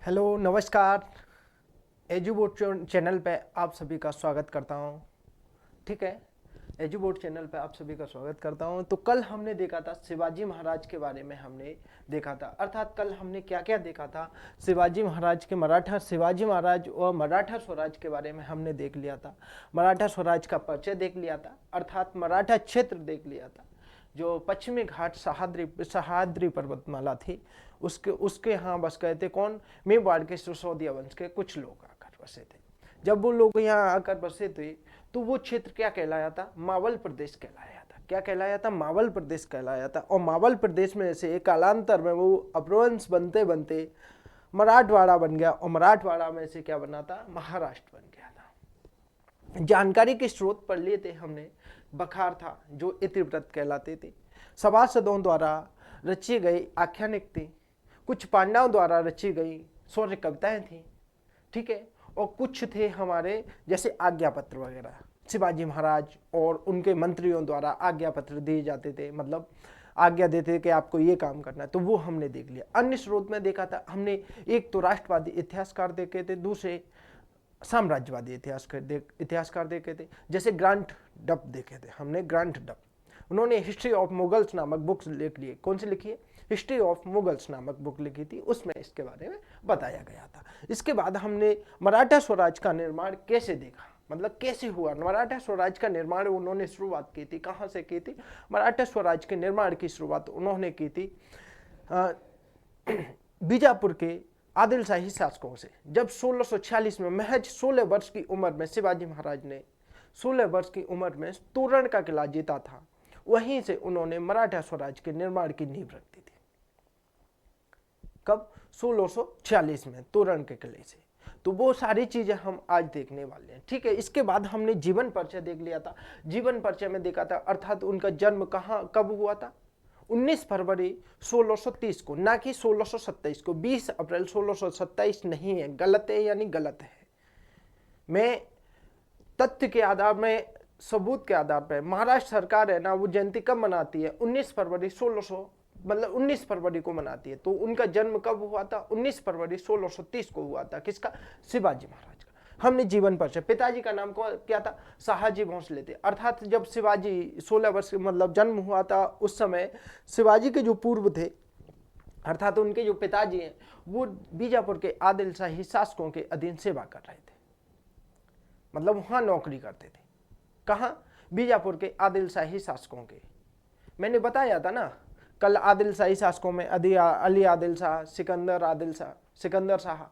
Hello नमस्कार। एजुबोट channel पे आप सभी का स्वागत करता हूँ। ठीक है, एजुबोट चैनल पे आप सभी का स्वागत करता हूँ। तो कल हमने देखा था शिवाजी महाराज के बारे में हमने देखा था, अर्थात कल हमने क्या क्या देखा था, शिवाजी महाराज के शिवाजी महाराज और मराठा स्वराज के बारे में हमने देख लिया था। मराठा स्वराज का परिचय देख लिया था, अर्थात मराठा क्षेत्र देख लिया था। जो पश्चिमी घाट सह्याद्री पर्वतमाला थी उसके उसके यहाँ बस गए थे कौन, मेवाड़ के सिसोदिया वंश के कुछ लोग आकर बसे थे। जब वो लोग यहाँ आकर बसे थे तो वो क्षेत्र क्या कहलाया था, मावल प्रदेश कहलाया था। क्या कहलाया था, मावल प्रदेश कहलाया था। और मावल प्रदेश में से कालांतर में वो अपभ्रंश बनते बनते मराठवाड़ा बन गया, और मराठवाड़ा में से क्या बना था, महाराष्ट्र बन गया था। जानकारी के स्रोत पढ़ लिए थे हमने, बखार था जो इतिवृत्त कहलाते थे, सभासदों द्वारा रची गई आख्यानिक थी, कुछ पांडवों द्वारा रची गई शौर्य कविताएं थी। ठीक है, और कुछ थे हमारे जैसे आज्ञा पत्र वगैरह, शिवाजी महाराज और उनके मंत्रियों द्वारा आज्ञा पत्र दिए जाते थे, मतलब आज्ञा देते थे कि आपको ये काम करना है। तो वो हमने देख लिया। अन्य स्रोत में देखा था हमने, एक तो राष्ट्रवादी इतिहासकार देखे थे, दूसरे साम्राज्यवादी इतिहासकार देखे थे। जैसे ग्रांट डप देखे थे हमने, ग्रांट डप, उन्होंने हिस्ट्री ऑफ मुगल्स नामक बुक्स लिख लिए। कौन सी लिखी है, हिस्ट्री ऑफ मुगल्स नामक बुक लिखी थी, उसमें इसके बारे में बताया गया था। इसके बाद हमने मराठा स्वराज का निर्माण कैसे देखा, मतलब कैसे हुआ मराठा स्वराज का निर्माण, उन्होंने शुरुआत की थी, कहाँ से की थी। मराठा स्वराज के निर्माण की शुरुआत उन्होंने की थी बीजापुर के आदिल शाही शासकों से। जब 1646 में महज 16 वर्ष की उम्र में शिवाजी महाराज ने 16 वर्ष की उम्र में तोरण का किला जीता था, वहीं से उन्होंने मराठा स्वराज के निर्माण की नींव रख दी थी। कब, 1646 में तोरण के किले से। तो वो सारी चीजें हम आज देखने वाले हैं। ठीक है, इसके बाद हमने जीवन परिचय देख लिया था। जीवन परिचय में देखा था, अर्थात उनका जन्म कहाँ कब हुआ था, 19 फरवरी 1630 को, ना कि 1627 को। 20 अप्रैल 1627 नहीं है, गलत है, यानी गलत है। मैं तथ्य के आधार में, सबूत के आधार पर, महाराष्ट्र सरकार है ना, वो जयंती कब मनाती है, 19 फरवरी 1600 मतलब 19 फरवरी को मनाती है। तो उनका जन्म कब हुआ था, 19 फरवरी 1630 को हुआ था। किसका, शिवाजी महाराज का। हमने जीवन परिचय, पिताजी का नाम क्या था, शाहजी भोंसले थे। अर्थात जब शिवाजी 16 वर्ष मतलब जन्म हुआ था, उस समय शिवाजी के जो पूर्व थे, अर्थात उनके जो पिताजी हैं, वो बीजापुर के आदिल शाही शासकों के अधीन सेवा कर रहे थे, मतलब वहां नौकरी करते थे। कहाँ, बीजापुर के आदिल शाही शासकों के। मैंने बताया था ना कल, आदिल शाही शासकों में अली आदिल शाह, सिकंदर शाह।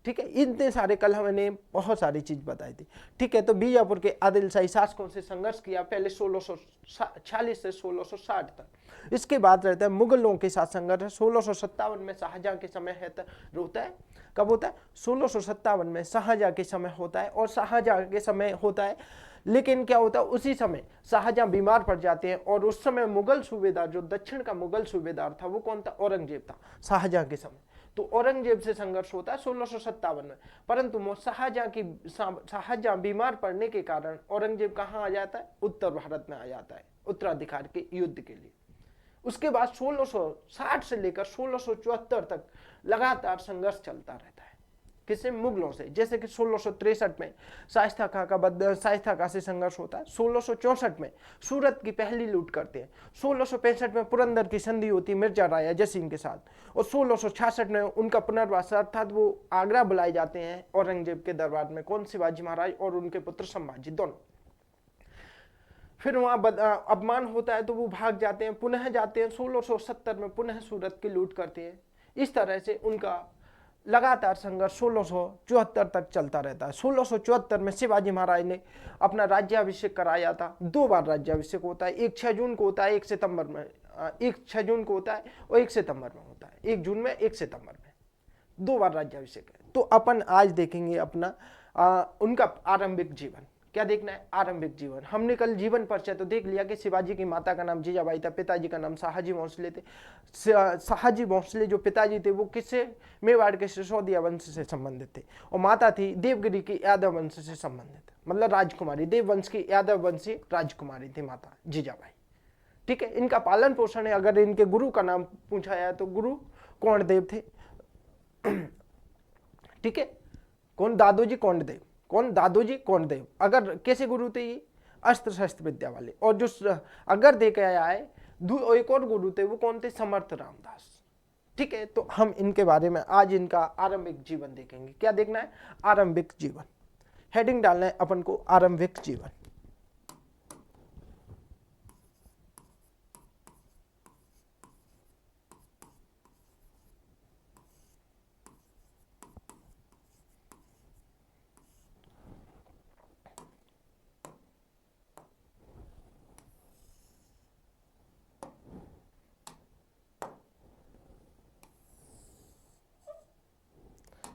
ठीक है, इतने सारे कल मैंने बहुत सारी चीज बताई थी। ठीक है, तो बीजापुर के आदिल शाही शासकों से संघर्ष किया पहले 1646 से 1660 तक। इसके बाद रहता है मुगलों के साथ संघर्ष। 1657 में शाहजहां के समय होता है। कब होता है, 1657 में शाहजहां के समय होता है, और शाहजहां के समय होता है। लेकिन क्या होता है, उसी समय शाहजहां बीमार पड़ जाते हैं, और उस समय मुगल सूबेदार, जो दक्षिण का मुगल सूबेदार था, वो कौन था, औरंगजेब था शाहजहां के समय। तो औरंगजेब से संघर्ष होता है 1657 में। परंतु शाहजहां बीमार पड़ने के कारण औरंगजेब कहाँ आ जाता है, उत्तर भारत में आ जाता है उत्तराधिकार के युद्ध के लिए। उसके बाद 1660 से लेकर 1674 तक लगातार संघर्ष चलता रहता है। किससे, मुगलों से। जैसे कि 1663 में शाइस्ता खां से संघर्ष होता है। 1664 में सूरत की पहली लूट करते हैं। 1665 में पुरंदर की संधि होती है मिर्जा राया जसीम के साथ, और 1666 में उनका पुनर्वास, अर्थात वो आगरा बुलाए जाते हैं औरंगजेब के दरबार में। कौन, शिवाजी महाराज और उनके पुत्र संभाजी दोनों। फिर वहां अपमान होता है तो वो भाग जाते हैं, पुनः जाते हैं। 1670 में पुनः सूरत की लूट करते हैं। इस तरह से उनका लगातार संघर्ष 1674 तक चलता रहता है। 1674 में शिवाजी महाराज ने अपना राज्याभिषेक कराया था। 2 बार राज्याभिषेक होता है, एक 6 जून को होता है, 1 सितंबर में, एक 6 जून को होता है और 1 सितंबर में होता है। 1 जून में, 1 सितंबर में, 2 बार राज्याभिषेक है। तो अपन आज देखेंगे अपना उनका आरंभिक जीवन। क्या देखना है, आरंभिक जीवन। हमने कल जीवन परिचय तो देख लिया कि शिवाजी की माता का नाम जीजाबाई था, पिताजी का नाम शाहजी भोंसले थे। शाहजी भोंसले जो पिताजी थे वो किससे, मेवाड़ के सिसोदिया वंश से संबंधित थे, और माता थी देवगिरी की यादव वंश से संबंधित, मतलब राजकुमारी, देव वंश की यादव वंशी राजकुमारी थी माता जीजाबाई। ठीक है, इनका पालन पोषण है। अगर इनके गुरु का नाम पूछा जाए तो गुरु कौन देव थे, ठीक है। कौन? दादोजी कोंडदेव। कौन? दादोजी कोंडदेव। अगर कैसे गुरु थे ये? अस्त्र शस्त्र विद्या वाले। और जो अगर देखा जाए एक और गुरु थे, वो कौन थे? समर्थ रामदास। ठीक है, तो हम इनके बारे में आज इनका आरंभिक जीवन देखेंगे। क्या देखना है? आरंभिक जीवन। हेडिंग डालना है अपन को, आरंभिक जीवन।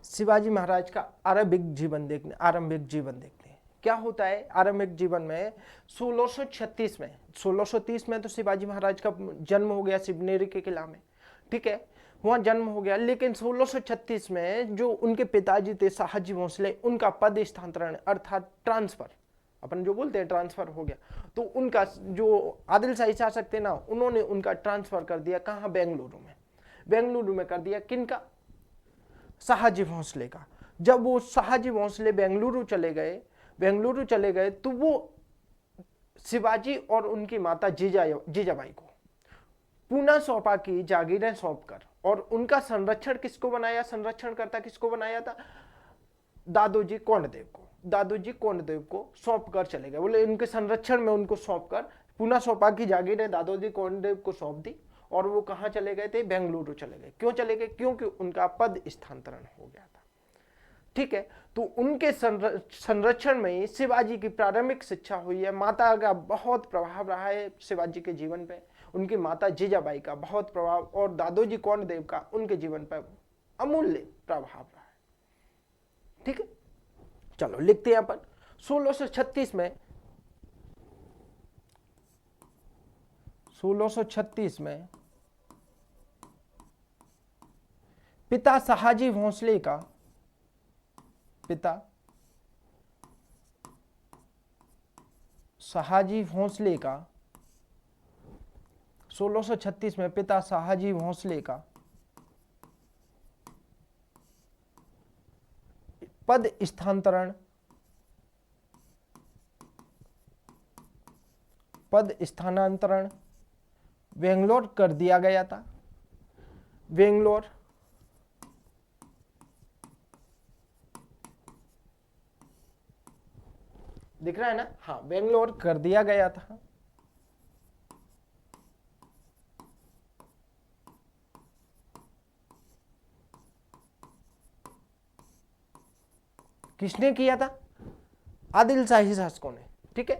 शिवाजी महाराज का आरंभिक जीवन देखने, आरंभिक जीवन देखते हैं। क्या होता है आरंभिक जीवन में? 1636 में, 1630 में तो शिवाजी महाराज का जन्म हो गया शिवनेरी के किला में, ठीक है, वहां जन्म हो गया। लेकिन 1636 में जो उनके पिताजी थे शाहजी भोसले, उनका पद स्थानांतरण अर्थात ट्रांसफर, अपन जो बोलते हैं ट्रांसफर हो गया। तो उनका जो आदिल शाही शासक थे ना, उन्होंने उनका ट्रांसफर कर दिया। कहाँ? बेंगलुरु में। बेंगलुरु में कर दिया। किनका? शाहजी भोसले का। जब वो शाहजी भोसले बेंगलुरु चले गए तो वो शिवाजी और उनकी माता जीजाबाई को पूना सौंपा की जागीरें सौंपकर, और उनका संरक्षण किसको बनाया? संरक्षणकर्ता किसको बनाया था? दादोजी कोंडदेव को। दादोजी कोंडदेव को सौंप कर चले गए। बोले इनके संरक्षण में उनको सौंप कर पूना सौंपा की जागीरें दादोजी कोंडदेव को सौंप दी, और वो कहाँ चले गए थे? बेंगलुरु चले गए। क्यों चले गए? क्योंकि उनका पद स्थानांतरण हो गया था। ठीक है, तो उनके संरक्षण में ही शिवाजी की प्रारंभिक शिक्षा हुई है। माता का बहुत प्रभाव रहा है शिवाजी के जीवन पे, उनकी माता जीजाबाई का बहुत प्रभाव, और दादोजी कोंडदेव का उनके जीवन पर अमूल्य प्रभाव रहा है। ठीक है, चलो लिखते हैं अपन। 1636 में पिता शाहजी भोसले का 1636 में पिता शाहजी भोसले का पद स्थानांतरण बेंगलोर कर दिया गया था। बेंगलोर दिख रहा है ना? हाँ, बेंगलोर कर दिया गया था। किसने किया था? आदिल शाही शासकों ने। ठीक है,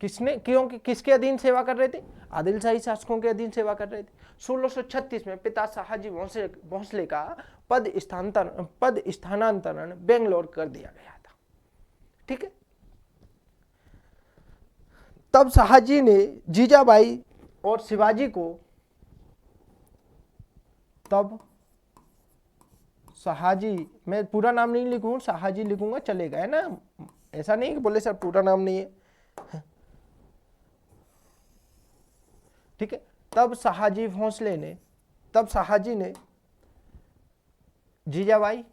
किसने? क्योंकि किसके अधीन सेवा कर रहे थे? आदिल शाही शासकों के अधीन सेवा कर रहे थे। 1636 में पिता शाहजी भोसले का पद स्थानांतरण बेंगलोर कर दिया गया था। ठीक है, तब शाहजी ने जीजाबाई और शिवाजी को, तब शाहजी, मैं पूरा नाम नहीं लिखूंगा, शाहजी लिखूंगा, चलेगा, है ना? ऐसा नहीं कि बोले सर पूरा नाम नहीं है। ठीक है, तब शाहजी ने जीजाबाई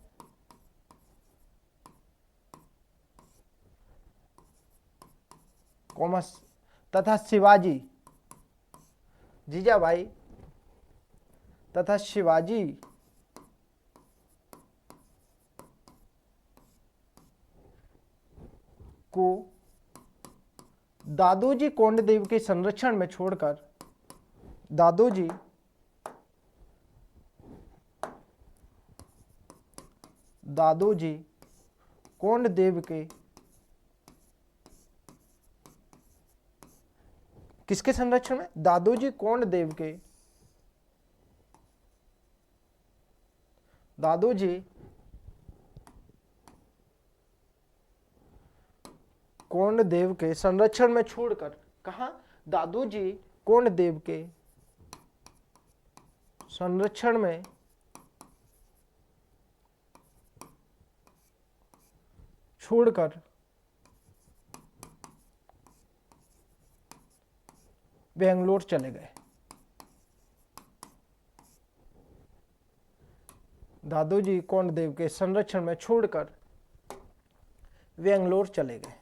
कॉमर्स तथा शिवाजी, जीजाबाई तथा शिवाजी को दादोजी कोंडदेव के संरक्षण में छोड़कर दादोजी कोंडदेव के, किसके संरक्षण में? दादोजी कोंडदेव के, दादोजी कोंडदेव के संरक्षण में छोड़कर, कहा? दादोजी कोंडदेव के संरक्षण में छोड़कर बेंगलोर चले गए। दादोजी कोंडदेव के संरक्षण में छोड़कर बेंगलोर चले गए।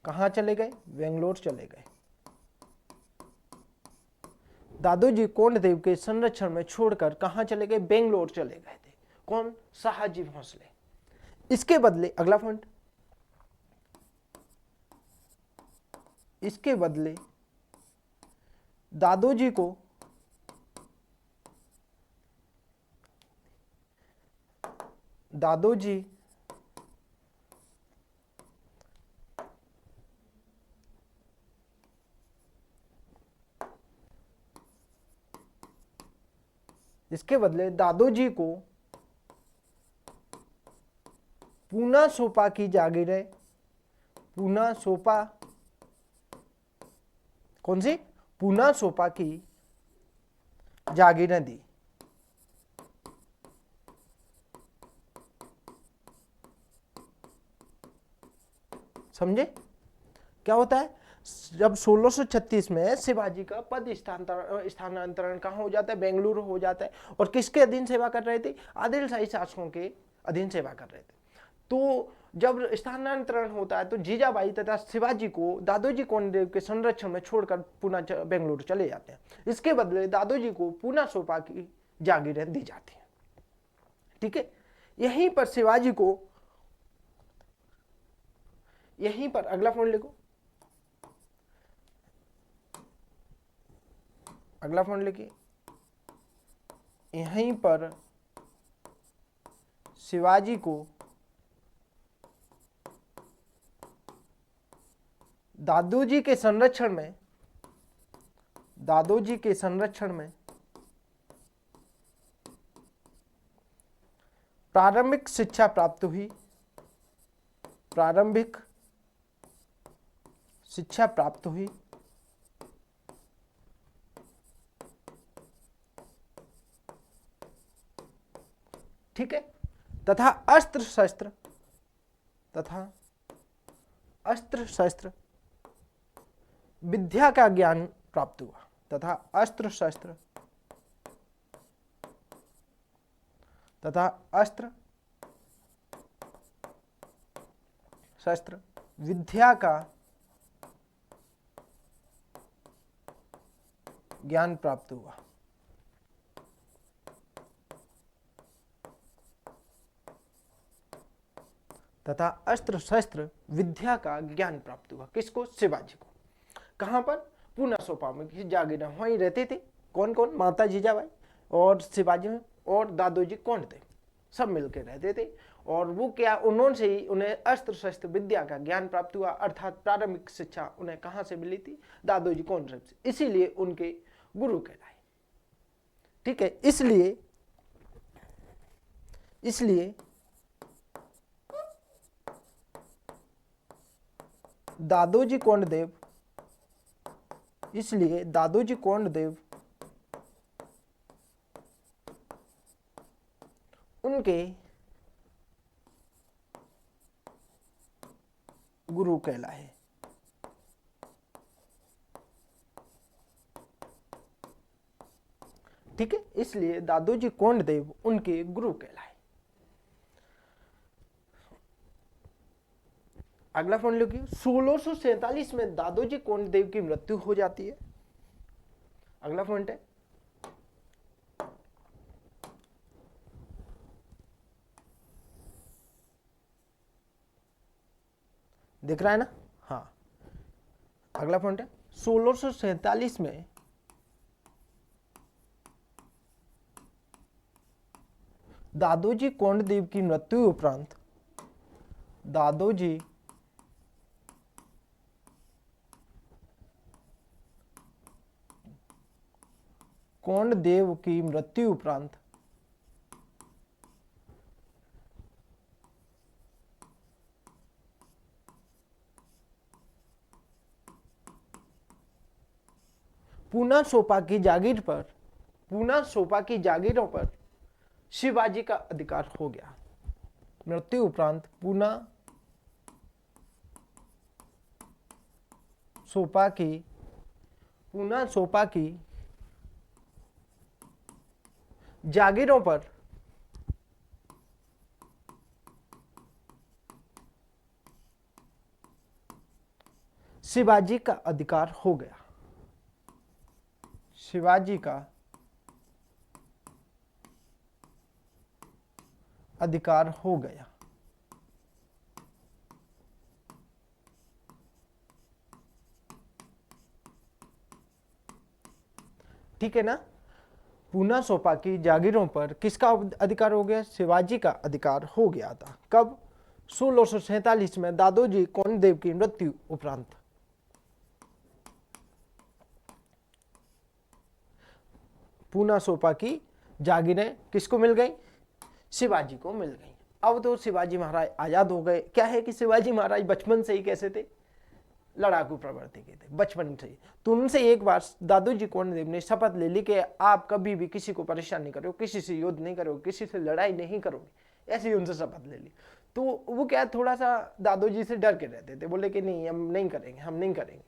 कहां चले गए? बेंगलोर चले गए। दादोजी कोंडदेव के संरक्षण में छोड़कर कहां चले गए? बेंगलोर चले गए थे। कौन? शाहजी भोसले। इसके बदले अगला पॉइंट, इसके बदले दादोजी को इसके बदले दादोजी को पूना सोपा की जागीरें, पूना सोपा, कौन सी? पूना सोपा की जागीरें दी। समझे क्या होता है? जब 1636 में शिवाजी का पद स्थानांतरण कहाँ हो जाता है? बेंगलुरु हो जाता है। और किसके अधीन सेवा कर रहे थे? आदिल शाही शासकों के अधीन सेवा कर रहे थे। तो जब स्थानांतरण होता है तो जीजाबाई तथा शिवाजी को दादोजी कोंडदेव के संरक्षण में छोड़कर पुनः बेंगलुरु चले जाते हैं। इसके बदले दादोजी को पूना सोपा की जागीरें दी जाती हैं। ठीक है, यहीं पर शिवाजी को, यहीं पर अगला पॉइंट लिखो, अगला पॉइंट लिखिए, यहीं पर शिवाजी को दादोजी के संरक्षण में, दादोजी के संरक्षण में प्रारंभिक शिक्षा प्राप्त हुई, प्रारंभिक शिक्षा प्राप्त हुई। ठीक है, तथा अस्त्र शस्त्र, तथा अस्त्र शस्त्र विद्या का ज्ञान प्राप्त हुआ, तथा अस्त्र शस्त्र, तथा अस्त्र शस्त्र विद्या का ज्ञान प्राप्त हुआ। तथा अस्त्र शस्त्र विद्या का ज्ञान प्राप्त हुआ। किसको? शिवाजी को। कहां पर? पूना सोपा में की जागीरें वहीं रहते थे। कौन कौन? माता जीजाबाई और शिवाजी और दादोजी कोंडदेव सब मिलकर रहते थे। और वो क्या, उन्होंने से ही उन्हें अस्त्र शस्त्र विद्या का ज्ञान प्राप्त हुआ, अर्थात प्रारंभिक शिक्षा उन्हें कहां से मिली थी? दादोजी कोंडदेव से। इसीलिए उनके गुरु कहलाए। ठीक है, इसलिए दादोजी कोंडदेव, इसलिए दादोजी कोंडदेव उनके गुरु कहलाए। ठीक है, इसलिए दादोजी कोंडदेव उनके गुरु कहलाए। अगला पॉइंट लिखिए, 1647 में दादोजी कोंडदेव की मृत्यु हो जाती है। अगला पॉइंट है, दिख रहा है ना? हाँ, अगला पॉइंट है 1647 में दादोजी कोंडदेव की मृत्यु उपरांत दादोजी कोंडदेव की मृत्यु उपरांत पूना सोपा की जागीर पर, पूना सोपा की जागीरों पर शिवाजी का अधिकार हो गया। मृत्यु उपरांत पूना सोपा की जागीरों पर शिवाजी का अधिकार हो गया। शिवाजी का अधिकार हो गया। ठीक है ना। पूना सोपा की जागीरों पर किसका अधिकार हो गया? शिवाजी का अधिकार हो गया था। कब? 1647 में दादोजी कोंडदेव की मृत्यु उपरांत। पूना सोपा की जागीरें किसको मिल गई? शिवाजी को मिल गई। अब तो शिवाजी महाराज आजाद हो गए। क्या है कि शिवाजी महाराज बचपन से ही कैसे थे? लड़ाकू प्रवृत्ति के थे बचपन से ही। तो उनसे एक बार दादोजी कोंडदेव ने शपथ ले ली कि आप कभी भी किसी को परेशान नहीं करोगे, किसी से युद्ध नहीं करोगे, किसी से लड़ाई नहीं करोगे, ऐसी उनसे शपथ ले ली। तो वो क्या थोड़ा सा दादोजी से डर के रहते थे, बोले कि नहीं हम नहीं करेंगे, हम नहीं करेंगे।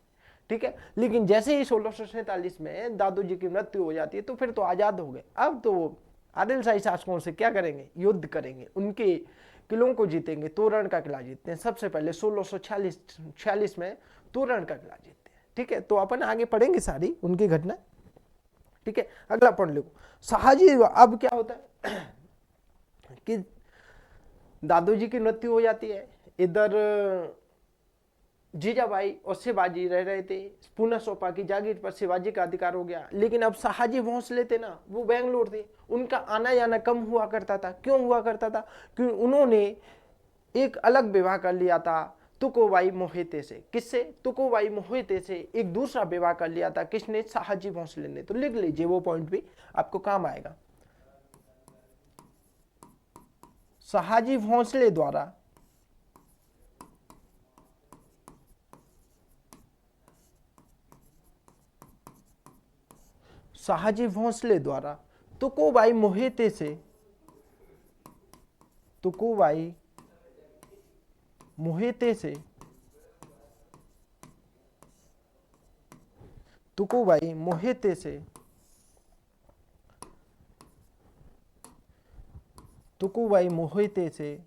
ठीक है। लेकिन जैसे ही 1647 में दादोजी की मृत्यु हो जाती है तो फिर तो आजाद हो गए। अब तो वो आदिलशाही शासकों से क्या करेंगे? युद्ध करेंगे, उनके किलों को जीतेंगे। तोरण का किला जीतते हैं सबसे पहले 1646 में तोरण का किला जीतते हैं। ठीक है। तो अपन आगे पढ़ेंगे सारी उनकी घटना। ठीक है। अगला पढ़ लो शाहजी। अब क्या होता है कि दादोजी की मृत्यु हो जाती है, इधर जीजाबाई और शिवाजी रह रहे थे। पूना सोपा की जागीर पर शिवाजी का अधिकार हो गया। लेकिन अब शाहजी भोंसले थे ना, वो बेंगलोर थे, उनका आना जाना कम हुआ करता था। क्यों हुआ करता था? क्योंकि उन्होंने एक अलग विवाह कर लिया था तुकोबाई मोहिते से। किससे? तुकोबाई मोहिते से एक दूसरा विवाह कर लिया था। किसने? शाहजी भोंसले ने। तो लिख लीजिए, वो पॉइंट भी आपको काम आएगा। शाहजी भोंसले द्वारा शाहजी भोंसले द्वारा तुकोबाई मोहिते से तुकोबाई मोहिते से तुकोबाई मोहिते से तुकोबाई मोहिते से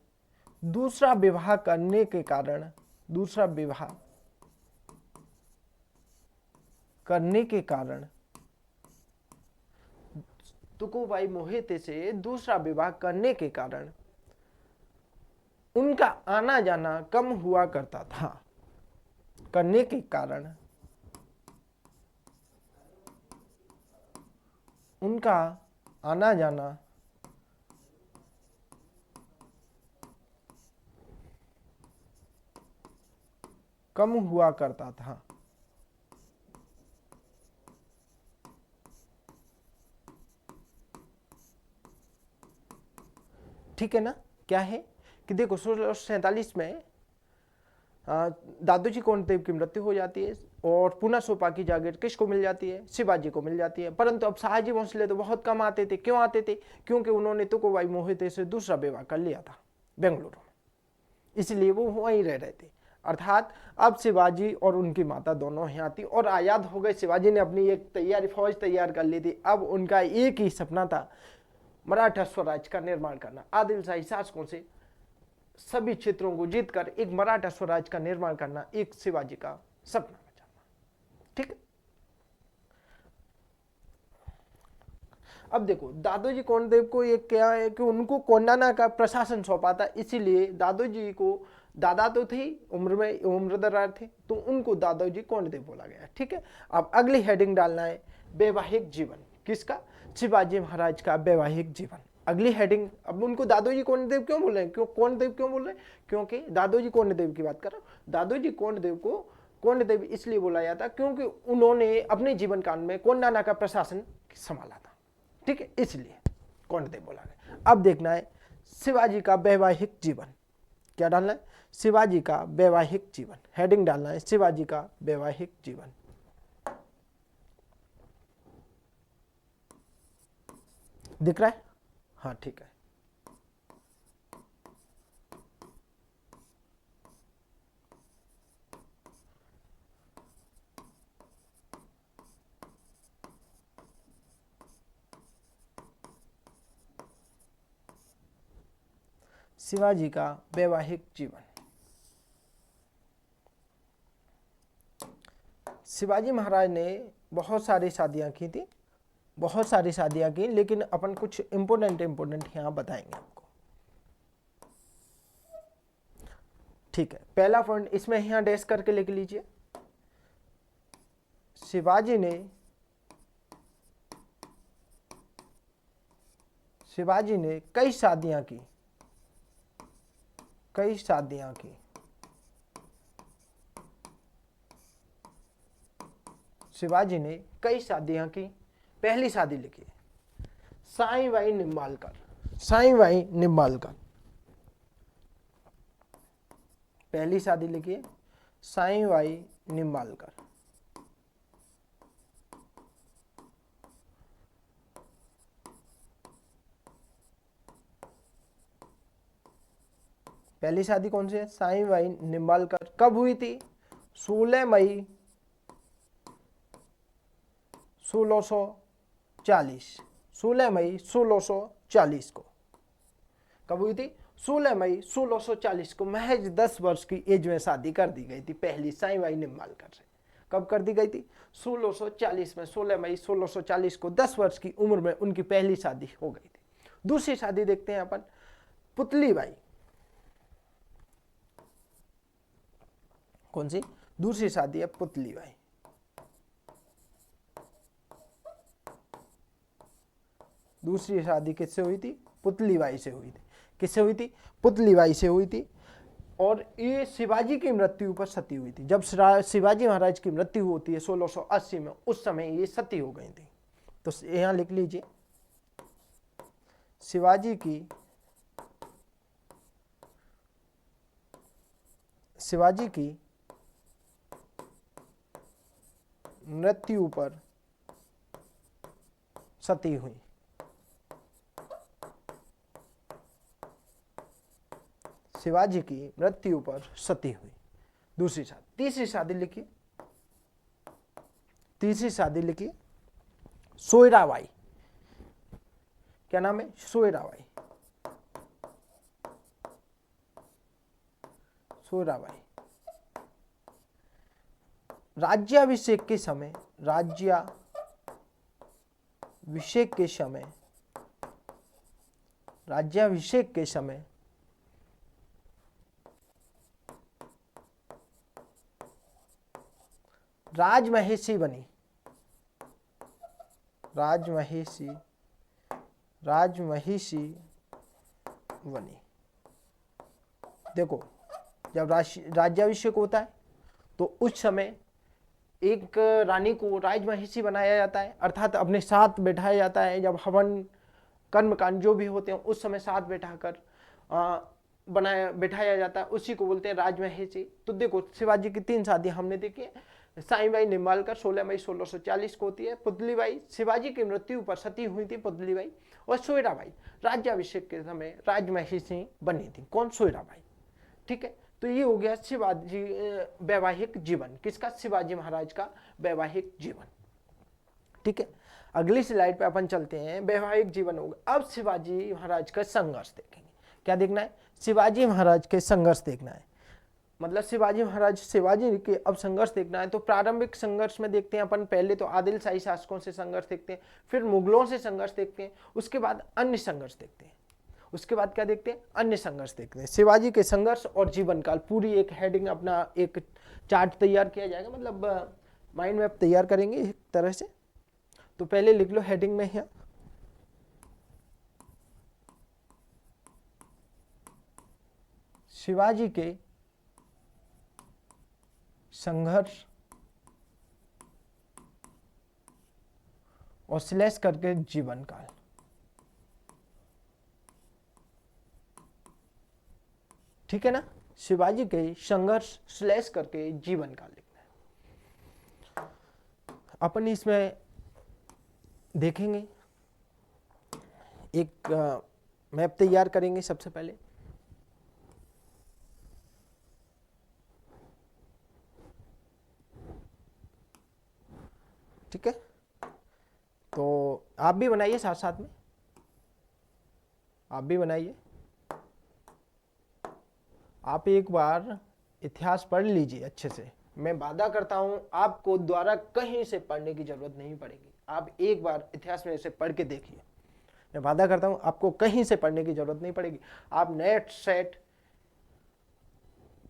दूसरा विवाह करने के कारण दूसरा विवाह करने के कारण तुकोबाई मोहिते से दूसरा विवाह करने के कारण उनका आना जाना कम हुआ करता था। करने के कारण उनका आना जाना कम हुआ करता था। ठीक है ना। क्या है कि देखो 1647 में दादोजी कोंडदेव की मृत्यु हो जाती है और पूना सोपा की जागीर किसको मिल जाती है? शिवाजी को मिल जाती है। परंतु अब शाहजी भोंसले तो बहुत कम आते थे। क्यों आते थे? क्योंकि उन्होंने तुकोबाई मोहिते से दूसरा विवाह कर लिया था बेंगलुरु में, इसलिए वो वहीं रह रहे थे। अर्थात अब शिवाजी और उनकी माता दोनों यहाँ थी और आजाद हो गए। शिवाजी ने अपनी एक तैयारी फौज तैयार कर ली थी। अब उनका एक ही सपना था, मराठा स्वराज का निर्माण करना। आदिलशाही शासकों से सभी क्षेत्रों को जीतकर एक मराठा स्वराज का निर्माण करना एक शिवाजी का सपना बचा। ठीक है। अब देखो दादोजी कोंडदेव को ये क्या है कि उनको कोंडाना का प्रशासन सौंपा था, इसीलिए दादोजी को, दादा तो थे उम्र में, उम्रदरार थे, तो उनको दादोजी कोंडदेव बोला गया। ठीक है। अब अगली हेडिंग डालना है वैवाहिक जीवन। किसका? शिवाजी महाराज का वैवाहिक जीवन। अगली हेडिंग। अब उनको दादोजी कोंडदेव क्यों बोल रहे हैं? क्यों कोंडदेव क्यों बोल रहे हैं? क्योंकि दादोजी कोंडदेव की बात कर रहा हूं। दादोजी कोंडदेव को कोंडदेव इसलिए बोला जाता क्योंकि उन्होंने अपने जीवन काल में कोंडाना का प्रशासन संभाला था। ठीक है, इसलिए कोंडदेव बोला गया। अब देखना है शिवाजी का वैवाहिक जीवन। क्या डालना है? शिवाजी का वैवाहिक जीवन। हेडिंग डालना है शिवाजी का वैवाहिक जीवन। दिख रहा है? हाँ ठीक है। शिवाजी का वैवाहिक जीवन। शिवाजी महाराज ने बहुत सारी शादियां की थी, बहुत सारी शादियां की, लेकिन अपन कुछ इंपोर्टेंट यहाँ बताएंगे आपको। ठीक है, पहला पॉइंट इसमें यहाँ डैश करके लिख लीजिए। शिवाजी ने कई शादियां की, कई शादियां की। शिवाजी ने कई शादियां की। पहली शादी लिखिए, साईंबाई निंबालकर। साईंबाई निंबालकर, पहली शादी लिखिए, साईंबाई निंबालकर। पहली शादी कौन सी है? साईंबाई निंबालकर। कब हुई थी? 16 मई 1640। 16 मई 1640 को कब हुई थी? 16 मई 1640 को महज 10 वर्ष की एज में शादी कर दी गई थी पहली साईंबाई निंबालकर से। कब कर दी गई थी? 1640 में, 16 मई 1640 को 10 वर्ष की उम्र में उनकी पहली शादी हो गई थी। दूसरी शादी देखते हैं अपन, पुतलीबाई। कौन सी? दूसरी शादी है पुतलीबाई। दूसरी शादी किससे हुई थी? पुतलीबाई से हुई थी। किससे हुई थी? पुतलीबाई से हुई थी। और ये शिवाजी की मृत्यु पर सती हुई थी। जब शिवाजी महाराज की मृत्यु होती है 1680 में, उस समय ये सती हो गई थी। तो यहां लिख लीजिए, शिवाजी की मृत्यु पर सती हुई। शिवाजी की मृत्यु पर सती हुई। दूसरी शादी। तीसरी शादी लिखिए, तीसरी शादी लिखिए, सोयराबाई। क्या नाम है? सोयराबाई। सोयराबाई राज्याभिषेक के समय, राज्याभिषेक के समय राजमहेशी बनी। राजमहेशी बनी। देखो, जब राज्याभिषेक होता है तो उस समय एक रानी को राजमहेशी बनाया जाता है, अर्थात अपने साथ बैठाया जाता है। जब हवन कर्मकांड जो भी होते हैं उस समय साथ बैठाकर बैठाया जाता है, उसी को बोलते हैं राजमहेशी। तो देखो, शिवाजी की 3 शादी हमने देखी। साईंबाई निंबालकर 16 मई 1640 को होती है। पुतलीबाई शिवाजी की मृत्यु पर सती हुई थी पुतलीबाई। और सोयराबाई राज्याभिषेक के समय राजमहेशी बनी थी। कौन? सोयराबाई। ठीक है, तो ये हो गया शिवाजी वैवाहिक जीवन। किसका? शिवाजी महाराज का वैवाहिक जीवन। ठीक है, अगली स्लाइड पे अपन चलते हैं। वैवाहिक जीवन होगा। अब शिवाजी महाराज का संघर्ष देखेंगे। क्या देखना है? शिवाजी महाराज के संघर्ष देखना है। मतलब शिवाजी के अब संघर्ष देखना है। तो प्रारंभिक संघर्ष में देखते हैं अपन, पहले तो आदिल शाही शासकों से संघर्ष देखते हैं, फिर मुगलों से संघर्ष देखते हैं, उसके बाद अन्य संघर्ष देखते हैं। उसके बाद क्या देखते हैं? अन्य संघर्ष देखते हैं। शिवाजी के संघर्ष और जीवन काल, पूरी एक हेडिंग, अपना एक चार्ट तैयार किया जाएगा, मतलब माइंड मैप तैयार करेंगे एक तरह से। तो पहले लिख लो हेडिंग में यहाँ, शिवाजी के संघर्ष और स्लैश करके जीवन काल। ठीक है ना? शिवाजी के संघर्ष स्लैश करके जीवन काल लिखना है। अपन इसमें देखेंगे, एक मैप तैयार करेंगे सबसे पहले। ठीक है, तो आप भी बनाइए, साथ साथ में आप भी बनाइए। आप एक बार इतिहास पढ़ लीजिए अच्छे से, मैं वादा करता हूं आपको द्वारा कहीं से पढ़ने की जरूरत नहीं पड़ेगी। आप एक बार इतिहास में इसे पढ़ के देखिए, मैं वादा करता हूं आपको कहीं से पढ़ने की जरूरत नहीं पड़ेगी। आप net set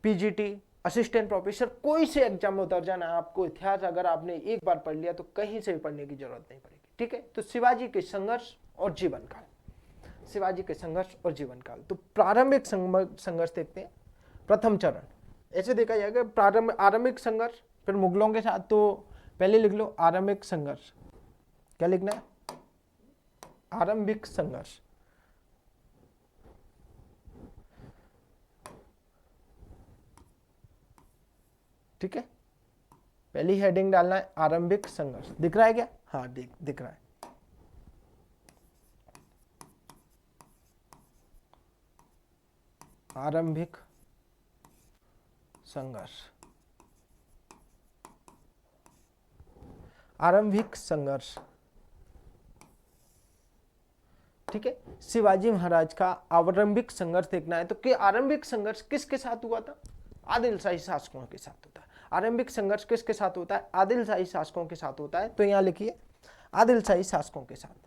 PGT assistant professor कोई से एग्जाम में उतर जाना, आपको इतिहास अगर आपने एक बार पढ़ लिया तो कहीं से भी पढ़ने की जरूरत नहीं पड़ेगी। ठीक है, तो शिवाजी के संघर्ष और जीवन काल, शिवाजी के संघर्ष और जीवन काल। तो प्रारंभिक संघर्ष देखते हैं। प्रथम चरण ऐसे देखा जाएगा, आरंभिक संघर्ष, फिर मुगलों के साथ। तो पहले लिख लो आरंभिक संघर्ष। क्या लिखना है? आरंभिक संघर्ष। ठीक है, पहली हेडिंग डालना है आरंभिक संघर्ष। दिख रहा है क्या? हाँ, दिख रहा है। आरंभिक संघर्ष, आरंभिक संघर्ष। ठीक है, शिवाजी महाराज का आरंभिक संघर्ष देखना है तो कि आरंभिक संघर्ष किसके साथ हुआ था? आदिलशाही शासकों के साथ होता है। आरंभिक संघर्ष किसके साथ होता है? आदिलशाही शासकों के साथ होता है। तो यहां लिखिए आदिलशाही शासकों के साथ।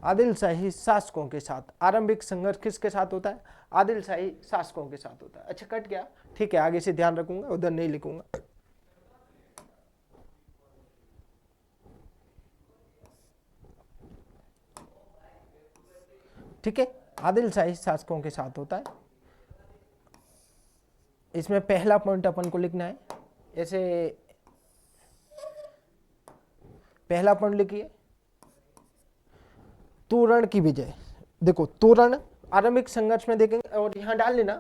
आदिलशाही शासकों के साथ आरंभिक संघर्ष किसके साथ होता है? आदिलशाही शासकों के साथ होता है। अच्छा, कट गया, ठीक है, आगे से ध्यान रखूंगा, उधर नहीं लिखूंगा। ठीक है, आदिलशाही शासकों के साथ होता है। इसमें पहला पॉइंट अपन को लिखना है, ऐसे पहला पॉइंट लिखिए तोरण की विजय। देखो तोरण आरंभिक संघर्ष में देखेंगे, और यहां डाल लेना,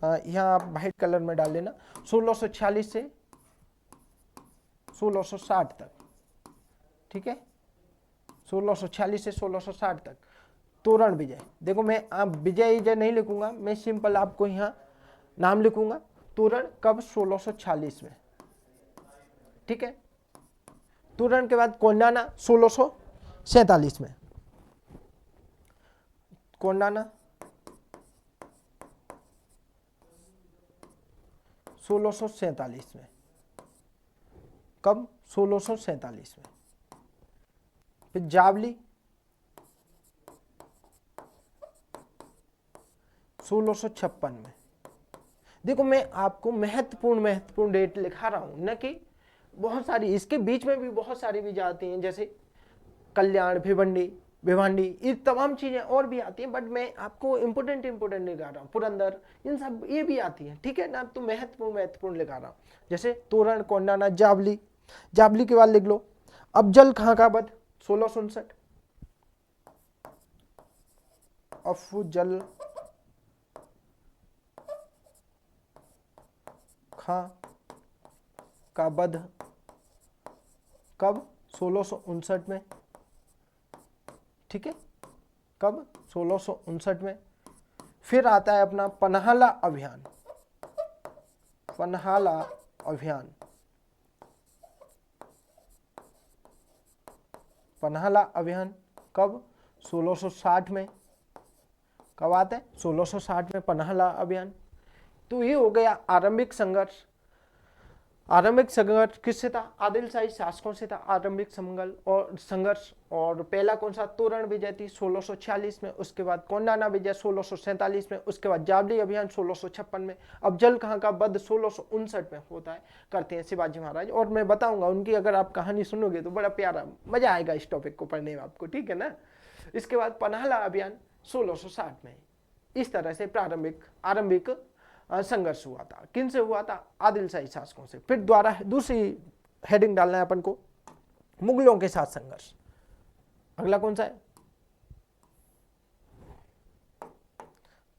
यहां आप व्हाइट कलर में डाल लेना 1646 से 1660 तक। ठीक है, 1646 से 1660 तक तोरण विजय। देखो मैं आप विजय विजय नहीं लिखूंगा, मैं सिंपल आपको यहाँ नाम लिखूंगा तोरण। कब? 1646 में। ठीक है, तोरण के बाद कोंडाना 1647 में। कोंडाना 1647 में। कब? 1647 में। फिर जावली 1656 में। देखो मैं आपको महत्वपूर्ण डेट लिखा रहा हूं, न कि बहुत सारी, इसके बीच में भी बहुत सारी भी जाती हैं, जैसे कल्याण, भिवंडी, ये तमाम चीजें और भी आती हैं, बट मैं आपको इंपोर्टेंट लिखा रहा हूँ। पुरंदर, इन सब ये भी आती हैं। ठीक है ना, तो महत्वपूर्ण लिखा रहा हूँ। जैसे तोरण, कोंडाना, जावली के बाद लिख लो अफजल खां का वध 1659। अफजल खां का वध कब? 1659 में। ठीक है, कब? 1659 में। फिर आता है अपना पन्हाला अभियान। पन्हाला अभियान, पन्हाला अभियान कब? 1660 में। कब आता है? 1660 में पन्हाला अभियान। तो ये हो गया आरंभिक संघर्ष। आरंभिक संघर्ष किससे था? आदिलशाही शासकों से था आरंभिक संघर्ष। और पहला कौन सा? तोरण विजय थी 1646 में। उसके बाद कोंडाना विजय 1647 में। उसके बाद जावली अभियान 1656 में। अफजल खां का वध 1659 में होता है, करते हैं शिवाजी महाराज। और मैं बताऊंगा उनकी, अगर आप कहानी सुनोगे तो बड़ा प्यारा, मजा आएगा इस टॉपिक को पढ़ने में आपको। ठीक है ना। इसके बाद पन्हाला अभियान 1660 में। इस तरह से आरंभिक संघर्ष हुआ था। किन से हुआ था? आदिलशाही शासकों से। फिर द्वारा दूसरी हेडिंग डालना है अपन को, मुगलों के साथ संघर्ष। अगला कौन सा है?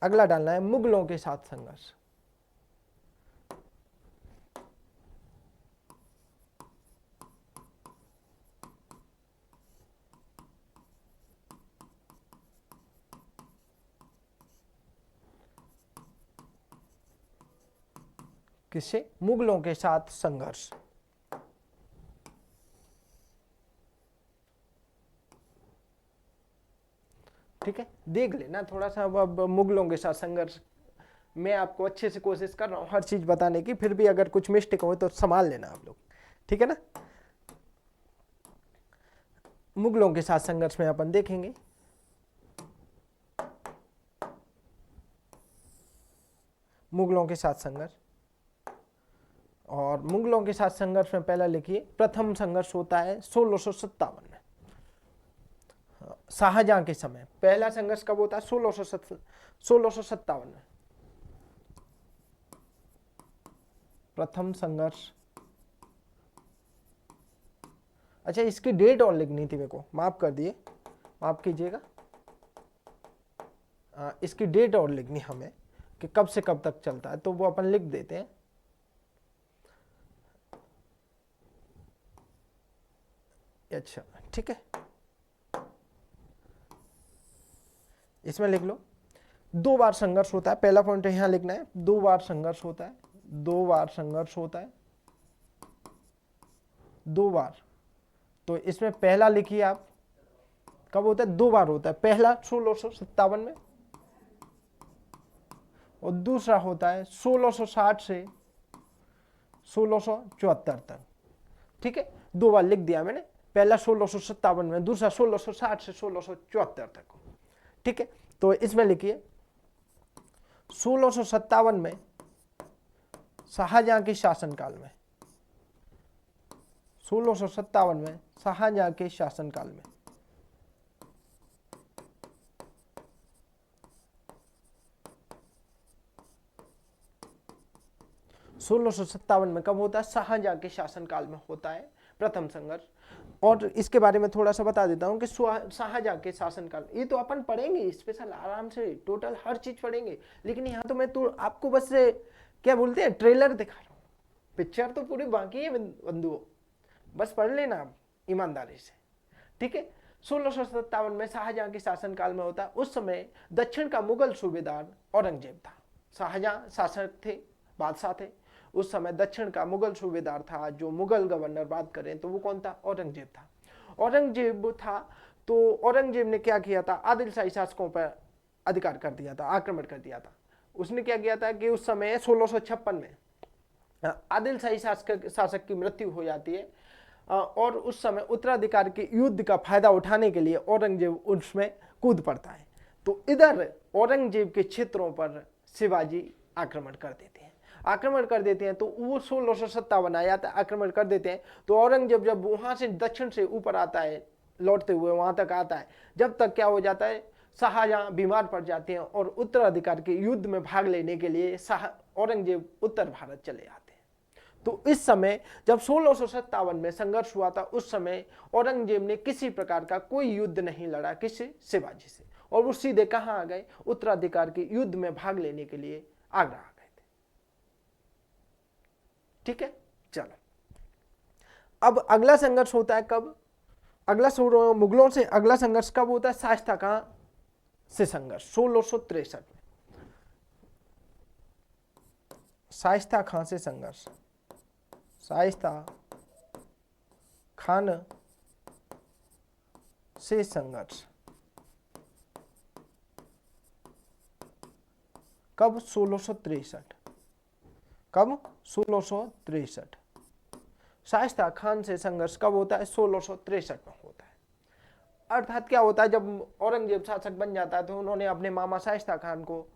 अगला डालना है मुगलों के साथ संघर्ष। किससे? मुगलों के साथ संघर्ष। ठीक है, देख लेना थोड़ा सा। अब मुगलों के साथ संघर्ष मैं आपको अच्छे से कोशिश कर रहा हूँ हर चीज बताने की, फिर भी अगर कुछ मिस्टेक हो तो संभाल लेना आप लोग, ठीक है ना। मुगलों के साथ संघर्ष में अपन देखेंगे मुगलों के साथ संघर्ष। और मुगलों के साथ संघर्ष में पहला लिखिए, प्रथम संघर्ष होता है 1657 में, शाहजहां के समय। पहला संघर्ष कब होता है? 1657 में प्रथम संघर्ष। अच्छा, इसकी डेट और लिखनी थी मेरे को, माफ कर दिए, माफ कीजिएगा। इसकी डेट और लिखनी हमें कि कब से कब तक चलता है, तो वो अपन लिख देते हैं। अच्छा ठीक है, इसमें लिख लो 2 बार संघर्ष होता है। पहला पॉइंट यहां लिखना है, 2 बार संघर्ष होता है, 2 बार संघर्ष होता है, 2 बार। तो इसमें पहला लिखिए आप, कब होता है? 2 बार होता है। पहला 1657 में और दूसरा होता है 1660 से 1674 तक। ठीक है, 2 बार लिख दिया मैंने, पहला 1657 में, दूसरा 1660 से 1674 तक। ठीक है, तो इसमें लिखिए 1657 में शाहजहां के शासनकाल में, 1657 में शाहजहां के शासनकाल में 1657 में कब होता है? शाहजहां के शासनकाल में होता है प्रथम संघर्ष। और इसके बारे में थोड़ा सा बता देता हूं कि शाहजहां के शासनकाल, ये तो अपन पढ़ेंगे स्पेशल आराम से, टोटल हर चीज पढ़ेंगे, लेकिन यहाँ तो मैं तो आपको बस क्या बोलते हैं, ट्रेलर दिखा रहा हूँ। पिक्चर तो पूरी बाकी है बंधुओं, बस पढ़ लेना आप ईमानदारी से। ठीक है, 1657 में शाहजहां के शासनकाल में होता है। उस समय दक्षिण का मुगल सूबेदार औरंगजेब था। शाहजहां शासक थे, बादशाह थे। उस समय दक्षिण का मुगल सूबेदार था, जो मुगल गवर्नर बात करें तो वो कौन था? औरंगजेब था। औरंगजेब था, तो औरंगजेब ने क्या किया था? आदिल शाही शासकों पर अधिकार कर दिया था, आक्रमण कर दिया था। उसने क्या किया था कि उस समय 1656 में आदिल शाही शासक की मृत्यु हो जाती है, और उस समय उत्तराधिकार के युद्ध का फायदा उठाने के लिए औरंगजेब उसमें कूद पड़ता है। तो इधर औरंगजेब के क्षेत्रों पर शिवाजी आक्रमण कर देते हैं, तो वो 1657 आया था, आक्रमण कर देते हैं। तो औरंगजेब जब वहां से दक्षिण से ऊपर आता है, लौटते हुए वहां तक आता है, जब तक क्या हो जाता है, शाहजहां बीमार पड़ जाते हैं और उत्तराधिकार के युद्ध में भाग लेने के लिए औरंगजेब उत्तर भारत चले आते हैं। तो इस समय जब 1657 में संघर्ष हुआ था, उस समय औरंगजेब ने किसी प्रकार का कोई युद्ध नहीं लड़ा किसी शिवाजी से, और वो सीधे कहां आ गए? उत्तराधिकार के युद्ध में भाग लेने के लिए आगरा आ गए थे। ठीक है, चलो अब अगला संघर्ष होता है कब? मुगलों से अगला संघर्ष कब होता है? शाइस्ता खां से संघर्ष 1663 में। शाइस्ता खां से संघर्ष, शाइस्ता खान से संघर्ष कब? 1663। कब? 1663। शाइस्ता खान से संघर्ष कब होता है? 1663 में होता है। अर्थात क्या होता है, जब औरंगजेब शासक बन जाता है तो उन्होंने अपने मामा शाइस्ता खान को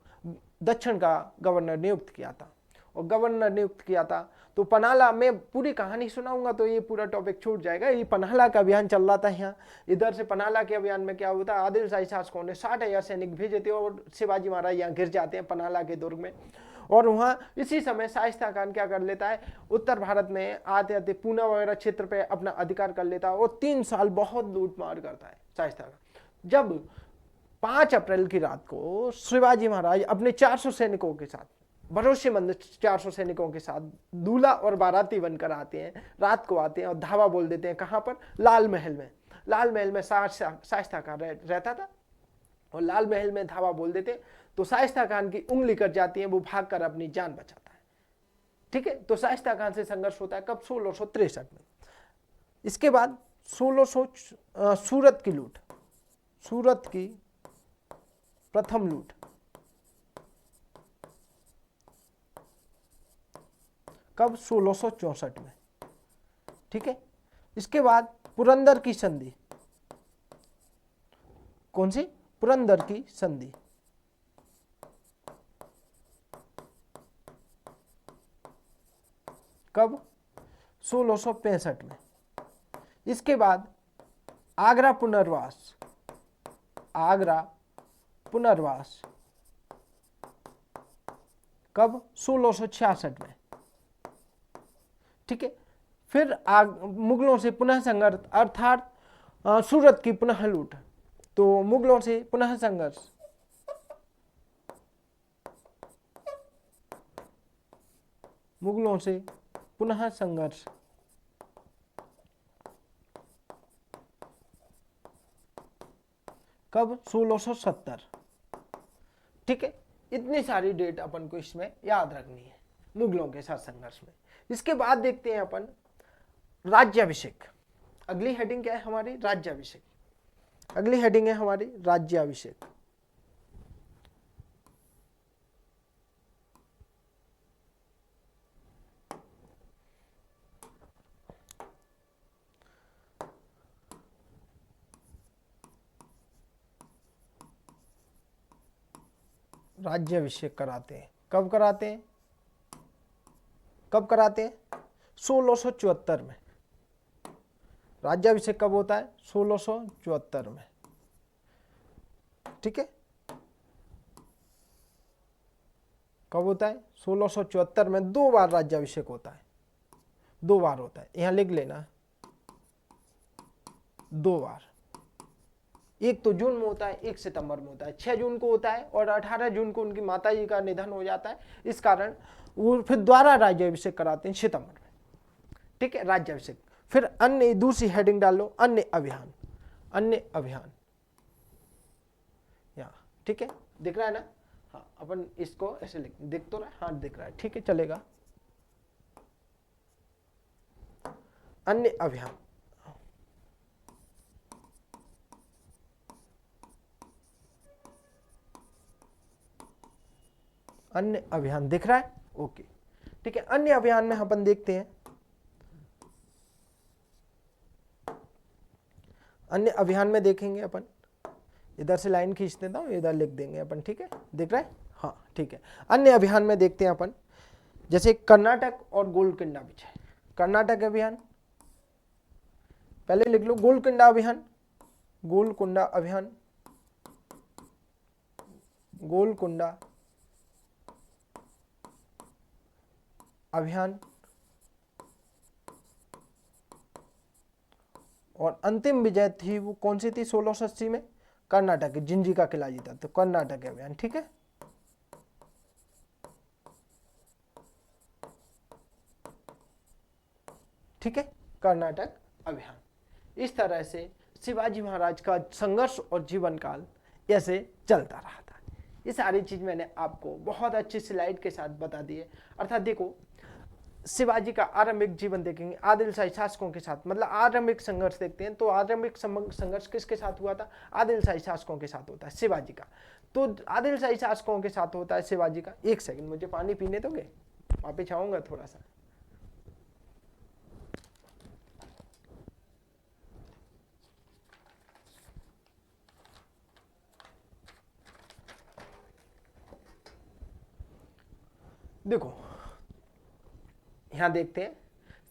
दक्षिण का गवर्नर नियुक्त किया था, और गवर्नर नियुक्त किया था तो पनाला, मैं पूरी कहानी सुनाऊंगा तो ये पूरा टॉपिक छूट जाएगा। ये पनाला का अभियान चल रहा था यहाँ। इधर से पनाला के अभियान में क्या होता है, आदिल शाही शासकों ने 60,000 सैनिक भेजे थे, और शिवाजी महाराज यहाँ गिर जाते हैं पनाला के दुर्ग में। और वहाँ इसी समय शाइस्ता खान क्या कर लेता है, उत्तर भारत में आते आते पूना वगैरह क्षेत्र पे अपना अधिकार कर लेता है, और 3 साल बहुत लूटमार करता है शाइस्ता खान। जब 5 अप्रैल की रात को शिवाजी महाराज अपने 400 सैनिकों के साथ, भरोसेमंद 400 सैनिकों के साथ दूल्हा और बाराती बनकर आते हैं, रात को आते हैं और धावा बोल देते हैं। कहां पर? लाल महल में। लाल महल में शाइस्ता खान रहता था, और लाल महल में धावा बोल देते, तो शाइस्ता खान की उंगली कट जाती है, वो भागकर अपनी जान बचाता है। ठीक है, तो शाइस्ता खान से संघर्ष होता है कब? 1663 में। इसके बाद 1600 सूरत की लूट, सूरत की प्रथम लूट, कब? 1664 में। ठीक है, इसके बाद पुरंदर की संधि, कौन सी? पुरंदर की संधि, कब? 1665 में। इसके बाद आगरा पुनर्वास, आगरा पुनर्वास, कब? 1666 में। ठीक है, फिर मुगलों से पुनः संघर्ष अर्थात सूरत की पुनः लूट, तो मुगलों से पुनः संघर्ष, मुगलों से पुनः संघर्ष, कब? 1670। ठीक है, इतनी सारी डेट अपन को इसमें याद रखनी है मुगलों के साथ संघर्ष में। इसके बाद देखते हैं अपन राज्याभिषेक। अगली हेडिंग क्या है हमारी? राज्याभिषेक। अगली हेडिंग है हमारी राज्याभिषेक। राज्याभिषेक कराते हैं, कब कराते हैं? कब कराते हैं? 1674 में। राज्याभिषेक कब होता है? 1674 में। ठीक है, कब होता है? 1674 में 2 बार राज्याभिषेक होता है, 2 बार होता है, यहां लिख लेना 2 बार। एक तो जून में होता है, 1 सितंबर में होता है। 6 जून को होता है और 18 जून को उनकी माताजी का निधन हो जाता है, इस कारण वो फिर दोबारा राज्याभिषेक कराते हैं सितंबर में। ठीक है, राज्याभिषेक। फिर अन्य, दूसरी हेडिंग डाल लो, अन्य अभियान, अन्य अभियान यहाँ। ठीक है, दिख रहा है ना? हाँ, अपन इसको ऐसे लिख, दिख तो रहा है? हाँ दिख रहा है, ठीक है, चलेगा। अन्य अभियान, अन्य अभियान दिख रहा है? ओके, ठीक है। अन्य अभियान में अपन देखते हैं, अन्य अभियान में देखेंगे अपन, इधर से लाइन खींच देता हूं, इधर लिख देंगे अपन। ठीक है, दिख रहा है? हाँ ठीक है। अन्य अभियान में देखते हैं अपन, जैसे कर्नाटक और गोलकुंडा विजय। कर्नाटक अभियान पहले लिख लो, गोलकुंडा अभियान, गोलकुंडा अभियान, गोलकुंडा अभियान। और अंतिम विजय थी वो कौन सी थी? 1680 में कर्नाटक, जिंजी का किला जीता, तो कर्नाटक अभियान। ठीक है, ठीक है, कर्नाटक अभियान। इस तरह से शिवाजी महाराज का संघर्ष और जीवन काल ऐसे चलता रहा था। ये सारी चीज मैंने आपको बहुत अच्छी स्लाइड के साथ बता दी है। अर्थात देखो, शिवाजी का आरंभिक जीवन देखेंगे आदिल शाही शासकों के साथ, मतलब आरंभिक संघर्ष देखते हैं तो आरंभिक संघर्ष किसके साथ हुआ था? आदिल शाही शासकों के साथ होता है शिवाजी का। तो आदिल शाही शासकों के साथ होता है शिवाजी का। एक सेकंड, मुझे पानी पीने दोगे? वापिस आऊंगा थोड़ा सा। देखो यहां देखते हैं,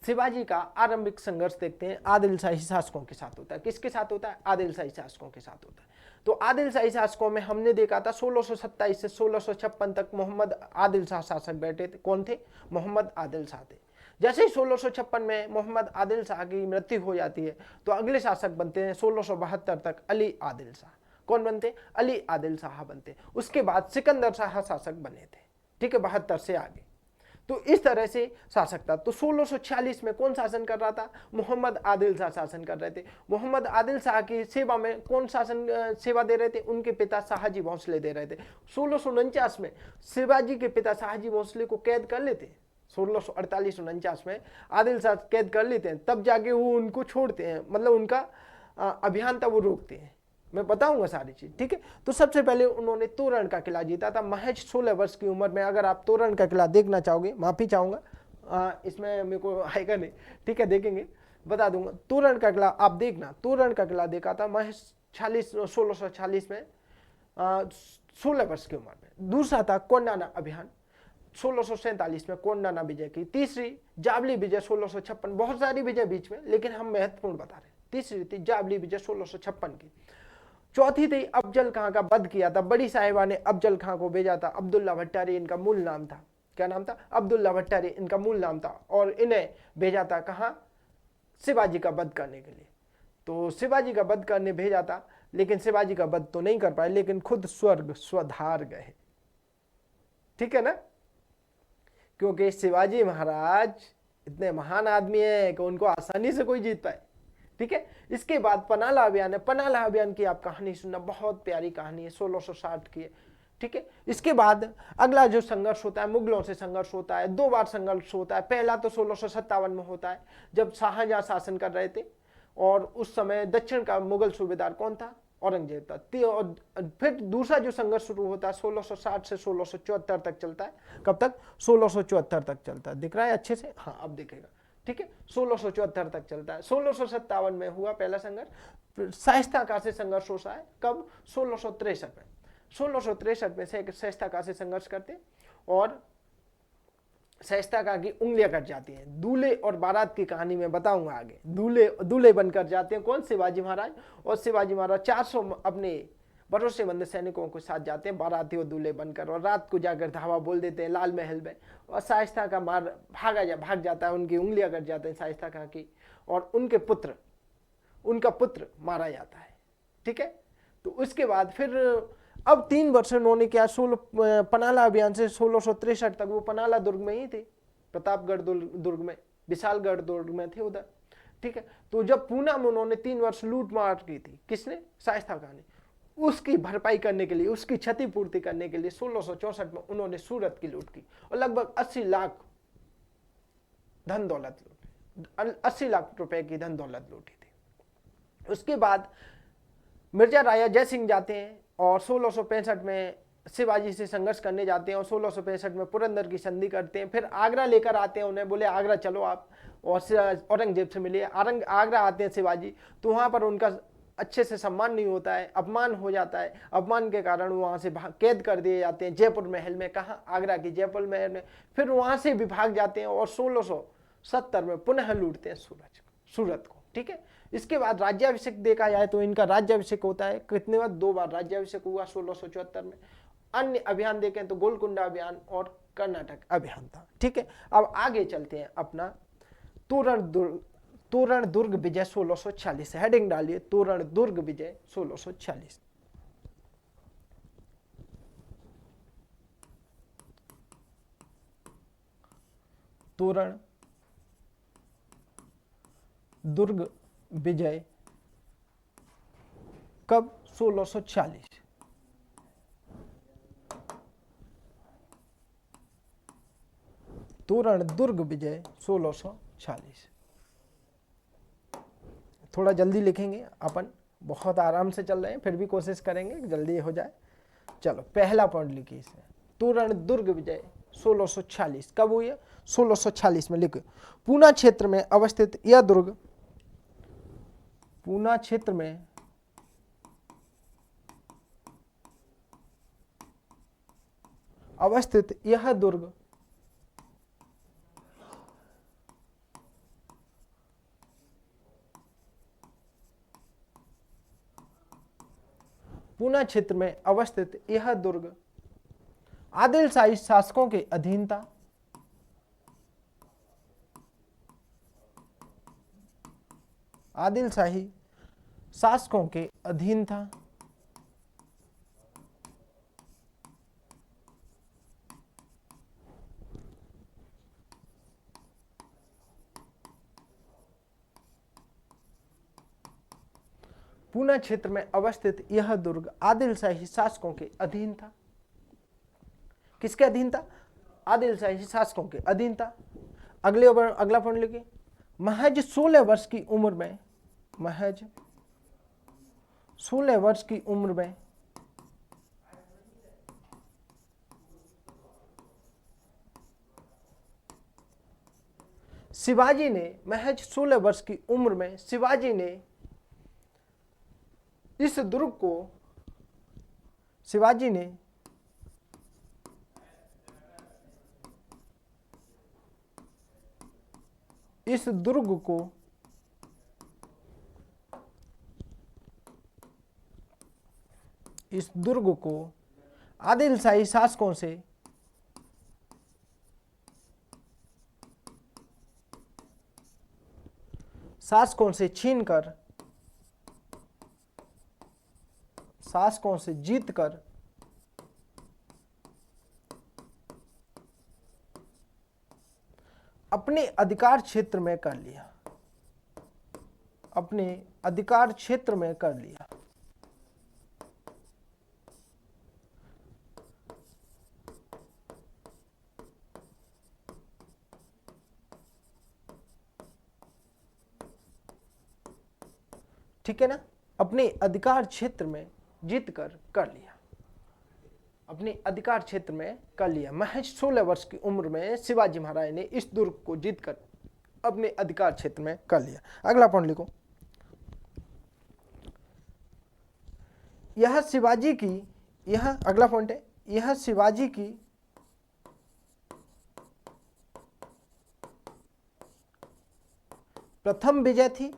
शिवाजी का आरंभिक संघर्ष देखते हैं आदिल शाही शासकों के साथ होता है। किसके साथ होता है? आदिल शाही शासकों के साथ होता है। तो आदिल शाही शासकों में हमने देखा था 1627 से 1656 तक मोहम्मद आदिल शाह शासक बैठे थे। कौन थे? मोहम्मद आदिल शाह थे। जैसे ही 1656 में मोहम्मद आदिल शाह की मृत्यु हो जाती है तो अगले शासक बनते हैं 1672 तक अली आदिल शाह। कौन बनते? अली आदिल शाह बनते। उसके बाद सिकंदर शाह शासक बने थे। ठीक है, 72 से आगे। तो इस तरह से शासक था। तो 1646 में कौन शासन कर रहा था? मोहम्मद आदिल शाह शासन कर रहे थे। मोहम्मद आदिल शाह की सेवा में कौन शासन सेवा दे रहे थे? उनके पिता शाहजी भोंसले दे रहे थे। 1649 में शिवाजी के पिता शाहजी भोंसले को कैद कर लेते, 1648-49 में आदिल शाह कैद कर लेते हैं, तब जाके वो उनको छोड़ते हैं, मतलब उनका अभियान था वो रोकते हैं। मैं बताऊंगा सारी चीज, ठीक है। तो सबसे पहले उन्होंने तोरण का किला जीता था महज 16 वर्ष की उम्र में। अगर आप तोरण का किला देखना चाहोगे, माफी चाहूंगा इसमें मेरे को आएगा नहीं, ठीक है, देखेंगे, बता दूंगा। तोरण का किला आप देखना, तोरण का किला देखा था महज 1646 में 16 वर्ष की उम्र में। दूसरा था कोंडाना अभियान 1647 में, कोंडाना विजय की। तीसरी जावली विजय 1656, बहुत सारी विजय बीच में, लेकिन हम महत्वपूर्ण बता रहे हैं। तीसरी थी जावली विजय 1656 की। चौथी थी अफजल खां का वध किया था, बड़ी साहिबा ने अफजल खां को भेजा था। अब्दुल्ला भट्टारी इनका मूल नाम था। क्या नाम था? अब्दुल्ला भट्टारी इनका मूल नाम था, और इन्हें भेजा था कहां? शिवाजी का वध करने के लिए। तो शिवाजी का वध करने भेजा था, लेकिन शिवाजी का वध तो नहीं कर पाए, लेकिन खुद स्वर्ग स्वधार गए, ठीक है ना, क्योंकि शिवाजी महाराज इतने महान आदमी है कि उनको आसानी से कोई जीत पाए, ठीक है। इसके बाद पनाला अभियान है। पनाला अभियान की आप कहानी सुनना, बहुत प्यारी कहानी है, 1660 की है, ठीक है। इसके बाद अगला जो संघर्ष होता है, मुगलों से संघर्ष होता है। 2 बार संघर्ष होता है। पहला तो 1657 में होता है, जब शाहजहां शासन कर रहे थे, और उस समय दक्षिण का मुगल सूबेदार कौन था? औरंगजेब था। और फिर दूसरा जो संघर्ष शुरू होता है 1660 से 1674 तक चलता है। कब तक? 1674 तक चलता है। दिख रहा है अच्छे से? हाँ, अब दिखेगा, ठीक है। 1674 तक चलता है। 1657 में हुआ पहला संघर्ष। शाइस्ता खां से संघर्ष होता है कब? 1663 में। 1663 में शाइस्ता खां से संघर्ष करते, और शाइस्ता खां की उंगलियां कट जाती हैं। दूल्हे और बारात की कहानी में बताऊंगा आगे। दूल्हे बनकर जाते हैं कौन? शिवाजी महाराज। और शिवाजी महाराज 400 अपने भरोसेमंद सैनिकों के साथ जाते हैं, बाराती और दूल्हे बनकर, और रात को जाकर धावा बोल देते हैं लाल महल में, और शाइस्ता का भाग जाता है, उनकी उंगलियां कट जाते हैं शाइस्ता खां की, और उनका पुत्र मारा जाता है, ठीक है। तो उसके बाद फिर अब 3 वर्ष उन्होंने क्या, पनाला अभियान से 1663 तक वो पनाला दुर्ग में ही थे, प्रतापगढ़ दुर्ग में, विशालगढ़ दुर्ग में थे उधर, ठीक है। तो जब पूना में उन्होंने 3 वर्ष लूट मार की थी, किसने? शाइस्ता खां ने। उसकी भरपाई करने के लिए, उसकी क्षतिपूर्ति करने के लिए 1664 में उन्होंने सूरत की लूट की, और लगभग 80 लाख धन दौलत लूटी, 80 लाख रुपए की धन दौलत लूटी थी। उसके बाद मिर्जा राजा जय सिंह जाते हैं, और 1665 में शिवाजी से संघर्ष करने जाते हैं, और 1665 में पुरंदर की संधि करते हैं। फिर आगरा लेकर आते हैं उन्हें, बोले आगरा चलो आप, और औरंगजेब से मिलिए। आगरा आते हैं शिवाजी, तो वहां पर उनका अच्छे से सम्मान नहीं होता है, अपमान हो जाता है। अपमान के कारण वहां से कैद कर दिए जाते हैं जयपुर महल में। कहाँ? आगरा की जयपुर महल में। फिर वहां से भी भाग जाते हैं, और 1670 में पुनः लूटते हैं सूरत को, ठीक है। इसके बाद राज्याभिषेक देखा जाए तो इनका राज्याभिषेक होता है कितने बार? 2 बार राज्याभिषेक हुआ 1674 में। अन्य अभियान देखें तो गोलकुंडा अभियान और कर्नाटक अभियान था, ठीक है। अब आगे चलते हैं अपना तोरण दुर्ग विजय 1646। हेडिंग डालिए, तोरण दुर्ग विजय 1646। तोरण दुर्ग विजय कब? 1646। तोरण दुर्ग विजय 1646। थोड़ा जल्दी लिखेंगे अपन, बहुत आराम से चल रहे हैं, फिर भी कोशिश करेंगे कि जल्दी हो जाए। चलो पहला पॉइंट लिखिए इसमें, तोरण दुर्ग विजय 1646 कब हुई है? 1646 में। लिखिए, पूना क्षेत्र में अवस्थित यह दुर्ग, पूना क्षेत्र में अवस्थित यह दुर्ग पूना क्षेत्र में अवस्थित यह दुर्ग आदिल शाही शासकों के अधीन था। आदिल शाही शासकों के अधीन था। पूना क्षेत्र में अवस्थित यह दुर्ग आदिल शाही शासकों के अधीन था। किसके अधीन था? आदिल शाही शासकों के अधीन था। अगला पॉइंट लिखिए, महज 16 वर्ष की उम्र में, महज 16 वर्ष की उम्र में शिवाजी ने, महज 16 वर्ष की उम्र में शिवाजी ने इस दुर्ग को, शिवाजी ने इस दुर्ग को आदिल शाही शासकों से छीनकर, शासकों से जीतकर अपने अधिकार क्षेत्र में कर लिया, अपने अधिकार क्षेत्र में कर लिया। ठीक है ना, अपने अधिकार क्षेत्र में जीतकर कर लिया, अपने अधिकार क्षेत्र में कर लिया। महज 16 वर्ष की उम्र में शिवाजी महाराज ने इस दुर्ग को जीतकर अपने अधिकार क्षेत्र में कर लिया। अगला पॉइंट लिखो, यह शिवाजी की, यह अगला पॉइंट है, यह शिवाजी की प्रथम विजय थी,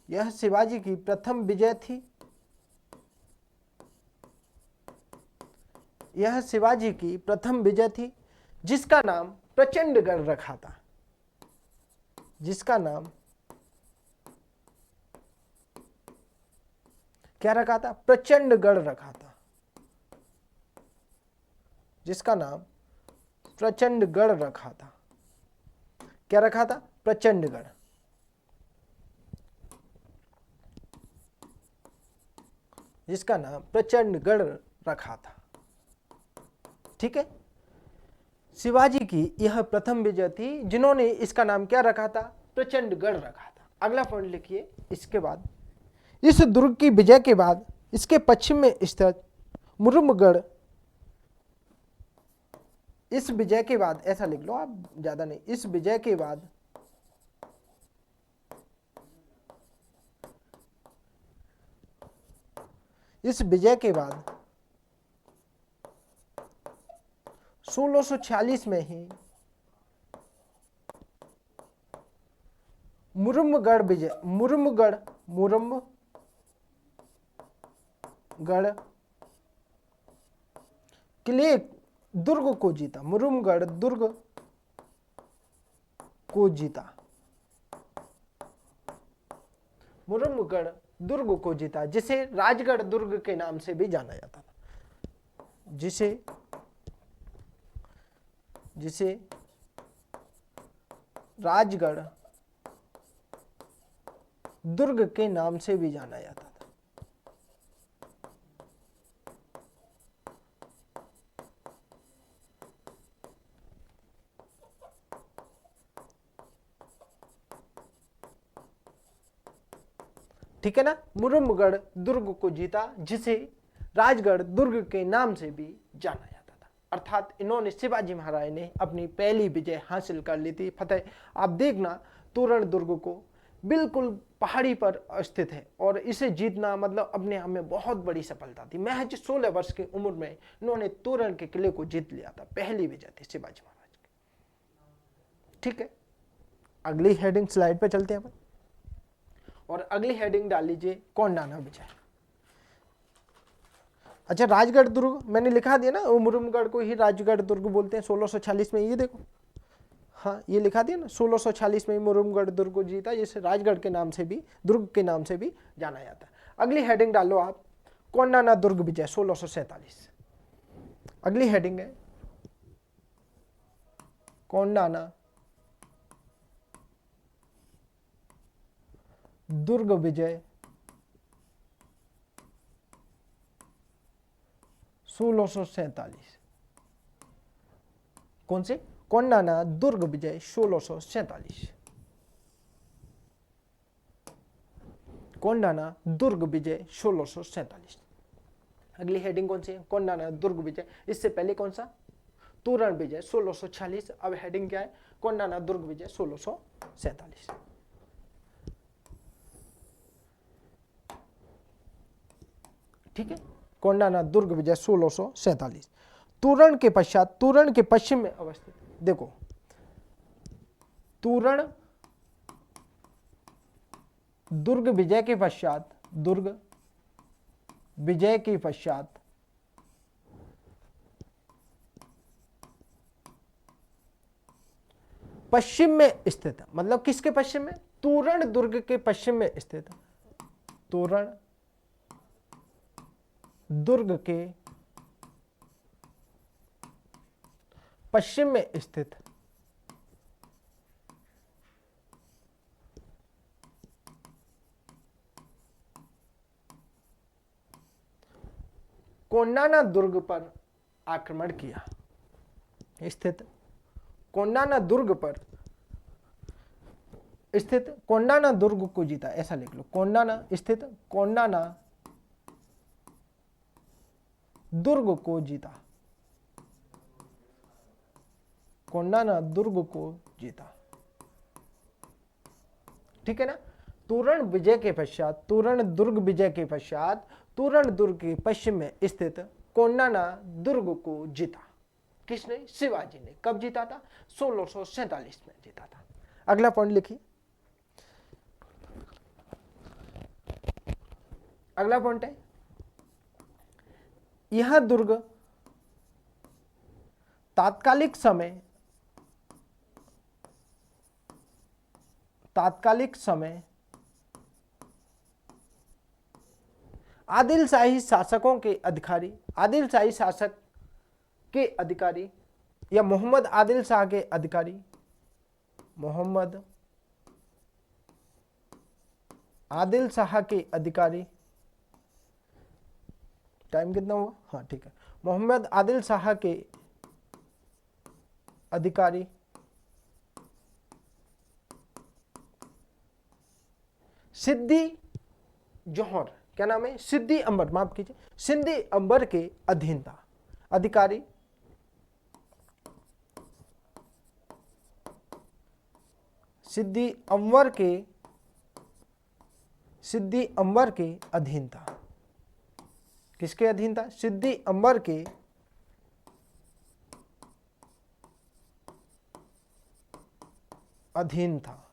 यह शिवाजी की प्रथम विजय थी, यह शिवाजी की प्रथम विजय थी, जिसका नाम प्रचंडगढ़ रखा था, जिसका नाम क्या रखा था? प्रचंडगढ़ रखा था, जिसका नाम प्रचंडगढ़ रखा था। क्या रखा था? प्रचंडगढ़। जिसका नाम प्रचंडगढ़ रखा था। ठीक है, शिवाजी की यह प्रथम विजय थी, जिन्होंने इसका नाम क्या रखा था? प्रचंडगढ़ रखा था। अगला पॉइंट लिखिए, इसके बाद, इस दुर्ग की विजय के बाद इसके पश्चिम में स्थित मुरुमगढ़, इस विजय के बाद, ऐसा लिख लो आप, ज्यादा नहीं, इस विजय के बाद इस विजय के बाद 1646 में ही मुरुमगढ़ विजय, मुरुमगढ़ किले, दुर्ग को जीता, मुरुमगढ़ दुर्ग को जीता, मुरुमगढ़ दुर्ग को जीता, जिसे राजगढ़ दुर्ग के नाम से भी जाना जाता था, जिसे राजगढ़ दुर्ग के नाम से भी जाना जाता था। ठीक है ना, मुरुमगढ़ दुर्ग को जीता, जिसे राजगढ़ दुर्ग के नाम से भी जाना जाता था। अर्थात इन्होंने, शिवाजी महाराज ने अपनी पहली विजय हासिल कर ली थी, फतेह। आप देखना, तोरण दुर्ग को बिल्कुल पहाड़ी पर स्थित है और इसे जीतना मतलब अपने आप में बहुत बड़ी सफलता थी। महज 16 वर्ष की उम्र में इन्होंने तोरण के किले को जीत लिया था, पहली विजय थी शिवाजी महाराज की। ठीक है, अगली हेडिंग स्लाइड पे चलते हैं अपन, और अगली हेडिंग डाल लीजिए कोंडाना विजय। अच्छा, राजगढ़ दुर्ग मैंने लिखा दिया ना, वो मुरुमगढ़ को ही राजगढ़ दुर्ग बोलते हैं। 1646 में, ये देखो, हाँ ये लिखा दिया ना, 1646 में मुरुमगढ़ दुर्ग को जीता, जिसे राजगढ़ के नाम से भी, दुर्ग के नाम से भी जाना जाता है। अगली हेडिंग डालो आप, कोंडाना दुर्ग विजय 1647। अगली हेडिंग है कोंडाना दुर्ग विजय 1647। कौन से? कोंडाना दुर्ग विजय 1647। कोंडाना दुर्ग विजय 1647। अगली हेडिंग कौन सी है? कोंडाना दुर्ग विजय। इससे पहले कौन सा? तोरण विजय 1646। अब हेडिंग क्या है? कोंडाना दुर्ग विजय 1647। ठीक है, कोंडाना दुर्ग विजय 1647। तोरण के पश्चात, तोरण के पश्चिम में अवस्थित, देखो तोरण दुर्ग विजय के पश्चात, दुर्ग विजय के पश्चात पश्चिम में स्थित, मतलब किसके पश्चिम में? तोरण दुर्ग के पश्चिम में स्थित, तोरण दुर्ग के पश्चिम में स्थित कोंडाना दुर्ग पर आक्रमण किया। स्थित कोंडाना दुर्ग पर स्थित कोंडाना दुर्ग को जीता, ऐसा लिख लो। कोंडाना स्थित कोंडाना दुर्ग को जीता, कोंडाना दुर्ग को जीता। ठीक है ना? तोरण विजय के पश्चात, तोरण दुर्ग विजय के पश्चात तोरण दुर्ग के पश्चिम में स्थित कोंडाना दुर्ग को जीता। किसने? शिवाजी ने। कब जीता था? 1647 में जीता था। अगला पॉइंट लिखिए। अगला पॉइंट है, यह दुर्ग तात्कालिक समय आदिलशाही शासकों के अधिकारी, आदिलशाही शासक के अधिकारी या मोहम्मद आदिल शाह के अधिकारी, मोहम्मद आदिल शाह के अधिकारी, टाइम कितना हुआ? हाँ ठीक है। मोहम्मद आदिल शाह के अधिकारी सिद्दी जौहर, क्या नाम है? सिद्दी अंबर, माफ कीजिए, सिद्दी अंबर के अधीन था। अधिकारी सिद्दी अंबर के अधीन था। किसके अधीन था? सिद्दी अंबर के अधीन था।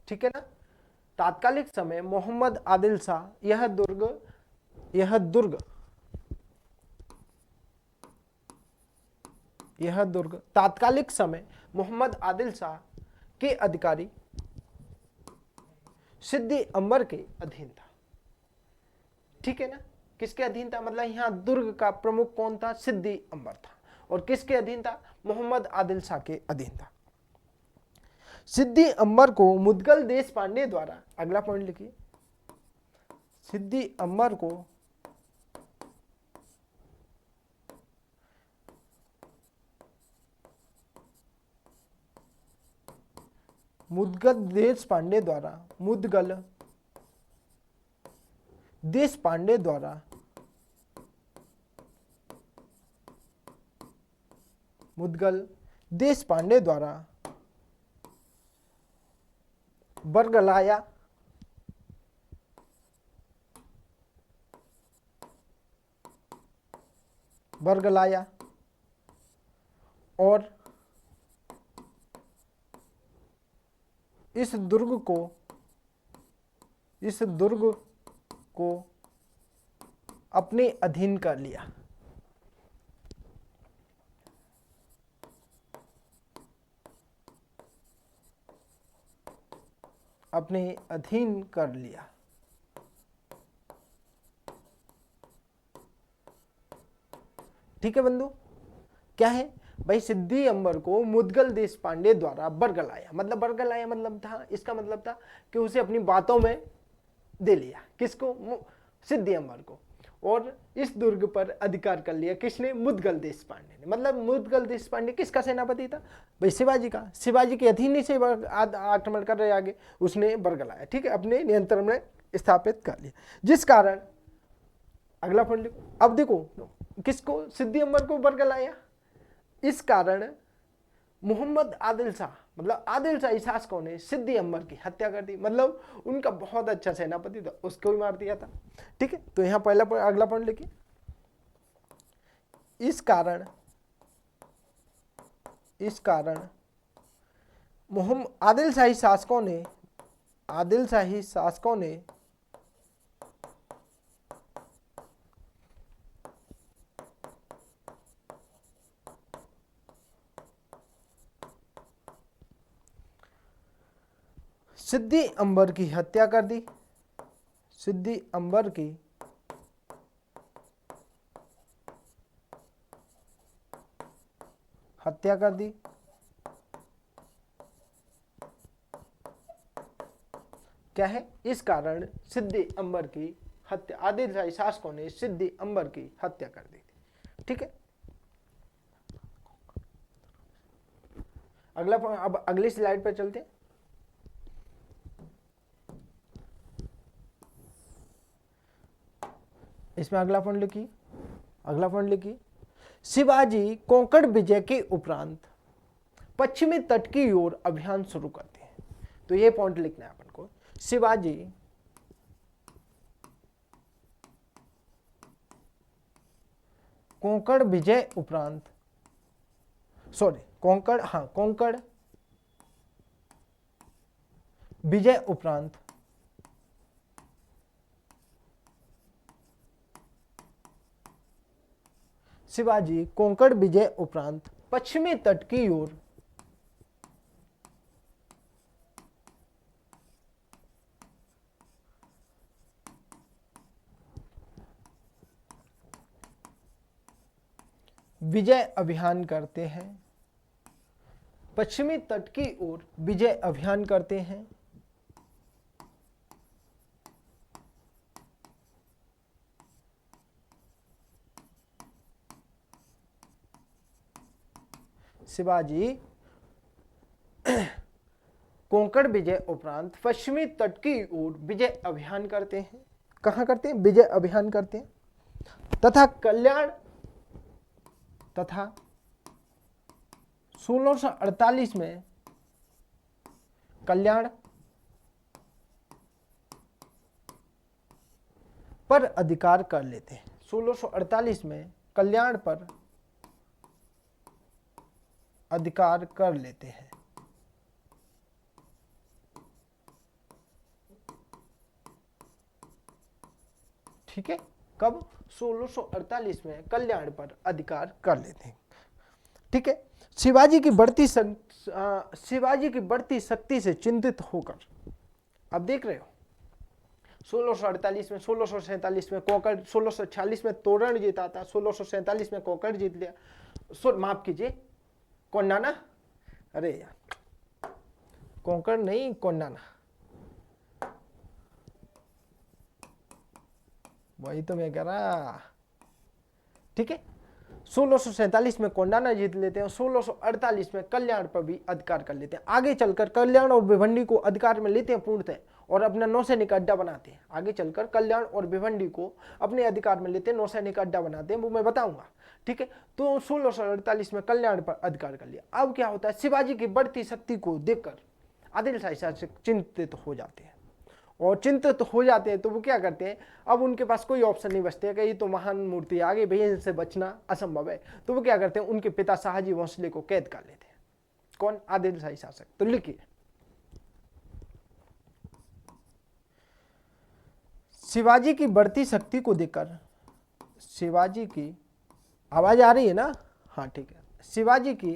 ठीक है ना? तात्कालिक समय मोहम्मद आदिल शाह, यह दुर्ग तात्कालिक समय मोहम्मद आदिल शाह के अधिकारी सिद्दी अंबर के अधीन था। ठीक है ना? किसके अधीन था? मतलब यहां दुर्ग का प्रमुख कौन था? सिद्दी अंबर था। और किसके अधीन था? मोहम्मद आदिल शाह के अधीन था। सिद्दी अंबर को मुदगल देश पांडे द्वारा, अगला पॉइंट लिखिए, सिद्दी अंबर को मुदगल देश पांडे द्वारा, मुदगल देश पांडे द्वारा मुदगल देश पांडे द्वारा बरगलाया और इस दुर्ग को अपने अधीन कर लिया। अपने अधीन कर लिया। ठीक है बंधु, क्या है भाई? सिद्दी अंबर को मुदगल देश पांडे द्वारा बरगलाया, मतलब बरगलाया मतलब था, इसका मतलब था कि उसे अपनी बातों में दे लिया। किसको? सिद्दी अंबर को। और इस दुर्ग पर अधिकार कर लिया। किसने? मुदगल देशपांडे ने। मतलब मुदगल देशपांडे किसका सेनापति था? भाई शिवाजी का। शिवाजी के अधीन ही से आक्रमण कर रहे आगे, उसने बरगलाया, ठीक है, अपने नियंत्रण में स्थापित कर लिया। जिस कारण अगला पॉइंट लिखो। अब देखो किसको? सिद्दी अमर को बरगलाया। इस कारण मोहम्मद आदिल शाह, मतलब आदिल शाही शासकों ने सिद्दी अमर की हत्या कर दी। मतलब उनका बहुत अच्छा सेनापति था, उसको भी मार दिया था, ठीक है। तो यहां पहला अगला पॉइंट लिखिए। इस कारण मोहम्मद आदिल शाही शासकों ने सिद्दी अंबर की हत्या कर दी। सिद्दी अंबर की हत्या कर दी। क्या है? इस कारण सिद्दी अंबर की हत्या, आदिल शाही शासकों ने सिद्दी अंबर की हत्या कर दी थी, ठीक है। अगला अब अगली स्लाइड पर चलते हैं। इसमें अगला पॉइंट लिखिए। शिवाजी कोंकण विजय के उपरांत पश्चिमी तट की ओर अभियान शुरू करते हैं। तो ये पॉइंट लिखना है अपन को। शिवाजी कोंकण विजय उपरांत, कोंकण विजय उपरांत शिवाजी कोंकण विजय उपरांत पश्चिमी तट की ओर विजय अभियान करते हैं। पश्चिमी तट की ओर विजय अभियान करते हैं। शिवाजी कोंकण विजय उपरांत पश्चिमी तट की ओर विजय अभियान करते हैं। कहां करते हैं? विजय अभियान करते हैं। तथा 1648 में कल्याण पर अधिकार कर लेते हैं। 1648 में कल्याण पर अधिकार कर लेते हैं। ठीक है, कब? 1648 में कल्याण पर अधिकार कर लेते हैं। ठीक है, शिवाजी की बढ़ती शक्ति से चिंतित होकर, अब देख रहे हो 1648 में, 1647 में कोंकण, 1646 में तोरण जीता था, 1647 में कोंकण जीत लिया। माफ कीजिए, कोंडाना, अरे यार कोंकण नहीं, कोंडाना, वही तो मैं कह रहा। ठीक है, 1647 में कोंडाना जीत लेते हैं, 1648 में कल्याण पर भी अधिकार कर लेते हैं। आगे चलकर कल्याण और भिवंडी को अधिकार में लेते हैं पूर्णतः और अपना नौसैनिक अड्डा बनाते हैं। आगे चलकर कल्याण और भिवंडी को अपने अधिकार में लेते हैं, नौसैनिक अड्डा बनाते हैं, वो मैं बताऊंगा। ठीक है, तो 1648 में कल्याण पर अधिकार कर लिया। अब क्या होता है? शिवाजी की बढ़ती शक्ति को देखकर आदिल शाही शासक चिंतित हो जाते हैं, और चिंतित हो जाते हैं तो वो क्या करते हैं? अब उनके पास कोई ऑप्शन नहीं बचते कि ये तो महान मूर्ति आ गई, भैया इनसे बचना असंभव है। तो वो क्या करते हैं? उनके पिता शाहजी भोसले को कैद कर लेते हैं। कौन? आदिल शाही शासक। तो लिखिए, शिवाजी की बढ़ती शक्ति को देखकर, शिवाजी की आवाज आ रही है ना? हाँ ठीक है। शिवाजी की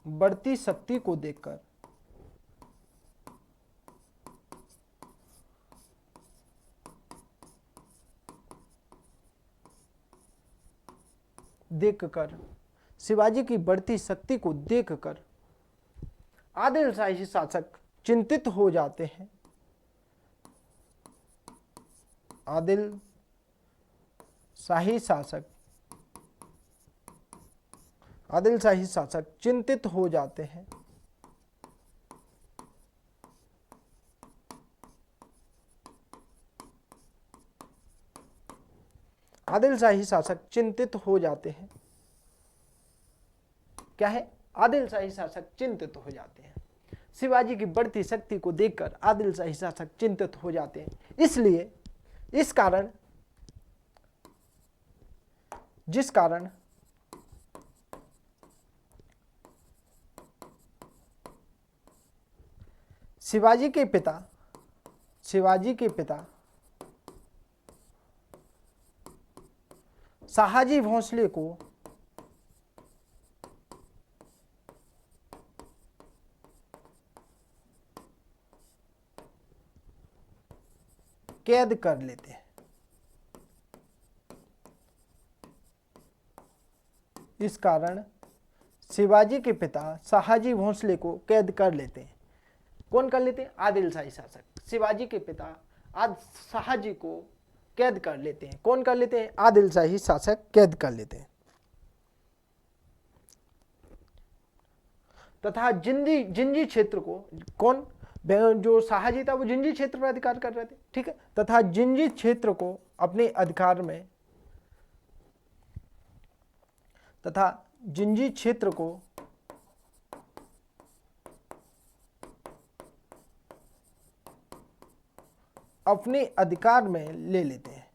बढ़ती शक्ति को देखकर शिवाजी की बढ़ती शक्ति को देखकर आदिल शाही शासक चिंतित हो जाते हैं। आदिल शाही शासक चिंतित हो जाते हैं। आदिल शाही शासक चिंतित हो जाते हैं। क्या है? आदिल शाही शासक चिंतित हो जाते हैं। शिवाजी की बढ़ती शक्ति को देखकर आदिल शाही शासक चिंतित हो जाते हैं। इसलिए जिस कारण शिवाजी के पिता शाहाजी भोंसले को कैद कर लेते हैं। इस कारण शिवाजी के पिता शाहाजी भोंसले को कैद कर लेते हैं। कौन कर लेते हैं? आदिल शाही शासक शिवाजी के पिता शाहाजी को कैद कर लेते हैं। कौन कर लेते हैं? आदिल शाही शासक कैद कर लेते हैं। तथा जिंजी क्षेत्र को कौन, जो शाहाजी था वो जिंजी क्षेत्र पर अधिकार कर रहे थे, ठीक है। तथा जिंजी क्षेत्र को अपने अधिकार में अपने अधिकार में ले लेते हैं।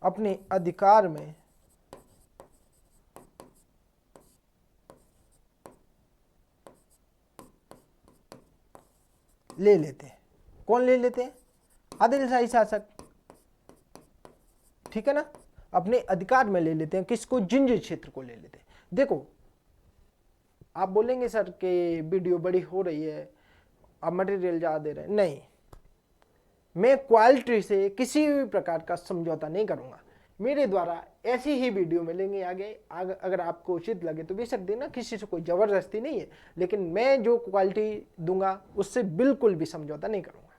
अपने अधिकार में ले लेते हैं। कौन ले लेते हैं? आदिल शाही शासक, ठीक है ना। अपने अधिकार में ले लेते हैं। किसको? जिंजी क्षेत्र को ले लेते हैं। देखो, आप बोलेंगे सर कि वीडियो बड़ी हो रही है, आप मटेरियल ज़्यादा दे रहे हैं। नहीं, मैं क्वालिटी से किसी भी प्रकार का समझौता नहीं करूंगा। मेरे द्वारा ऐसी ही वीडियो मिलेंगे आगे। अगर आपको उचित लगे तो बेशक देना, किसी से कोई ज़बरदस्ती नहीं है। लेकिन मैं जो क्वालिटी दूंगा उससे बिल्कुल भी समझौता नहीं करूंगा,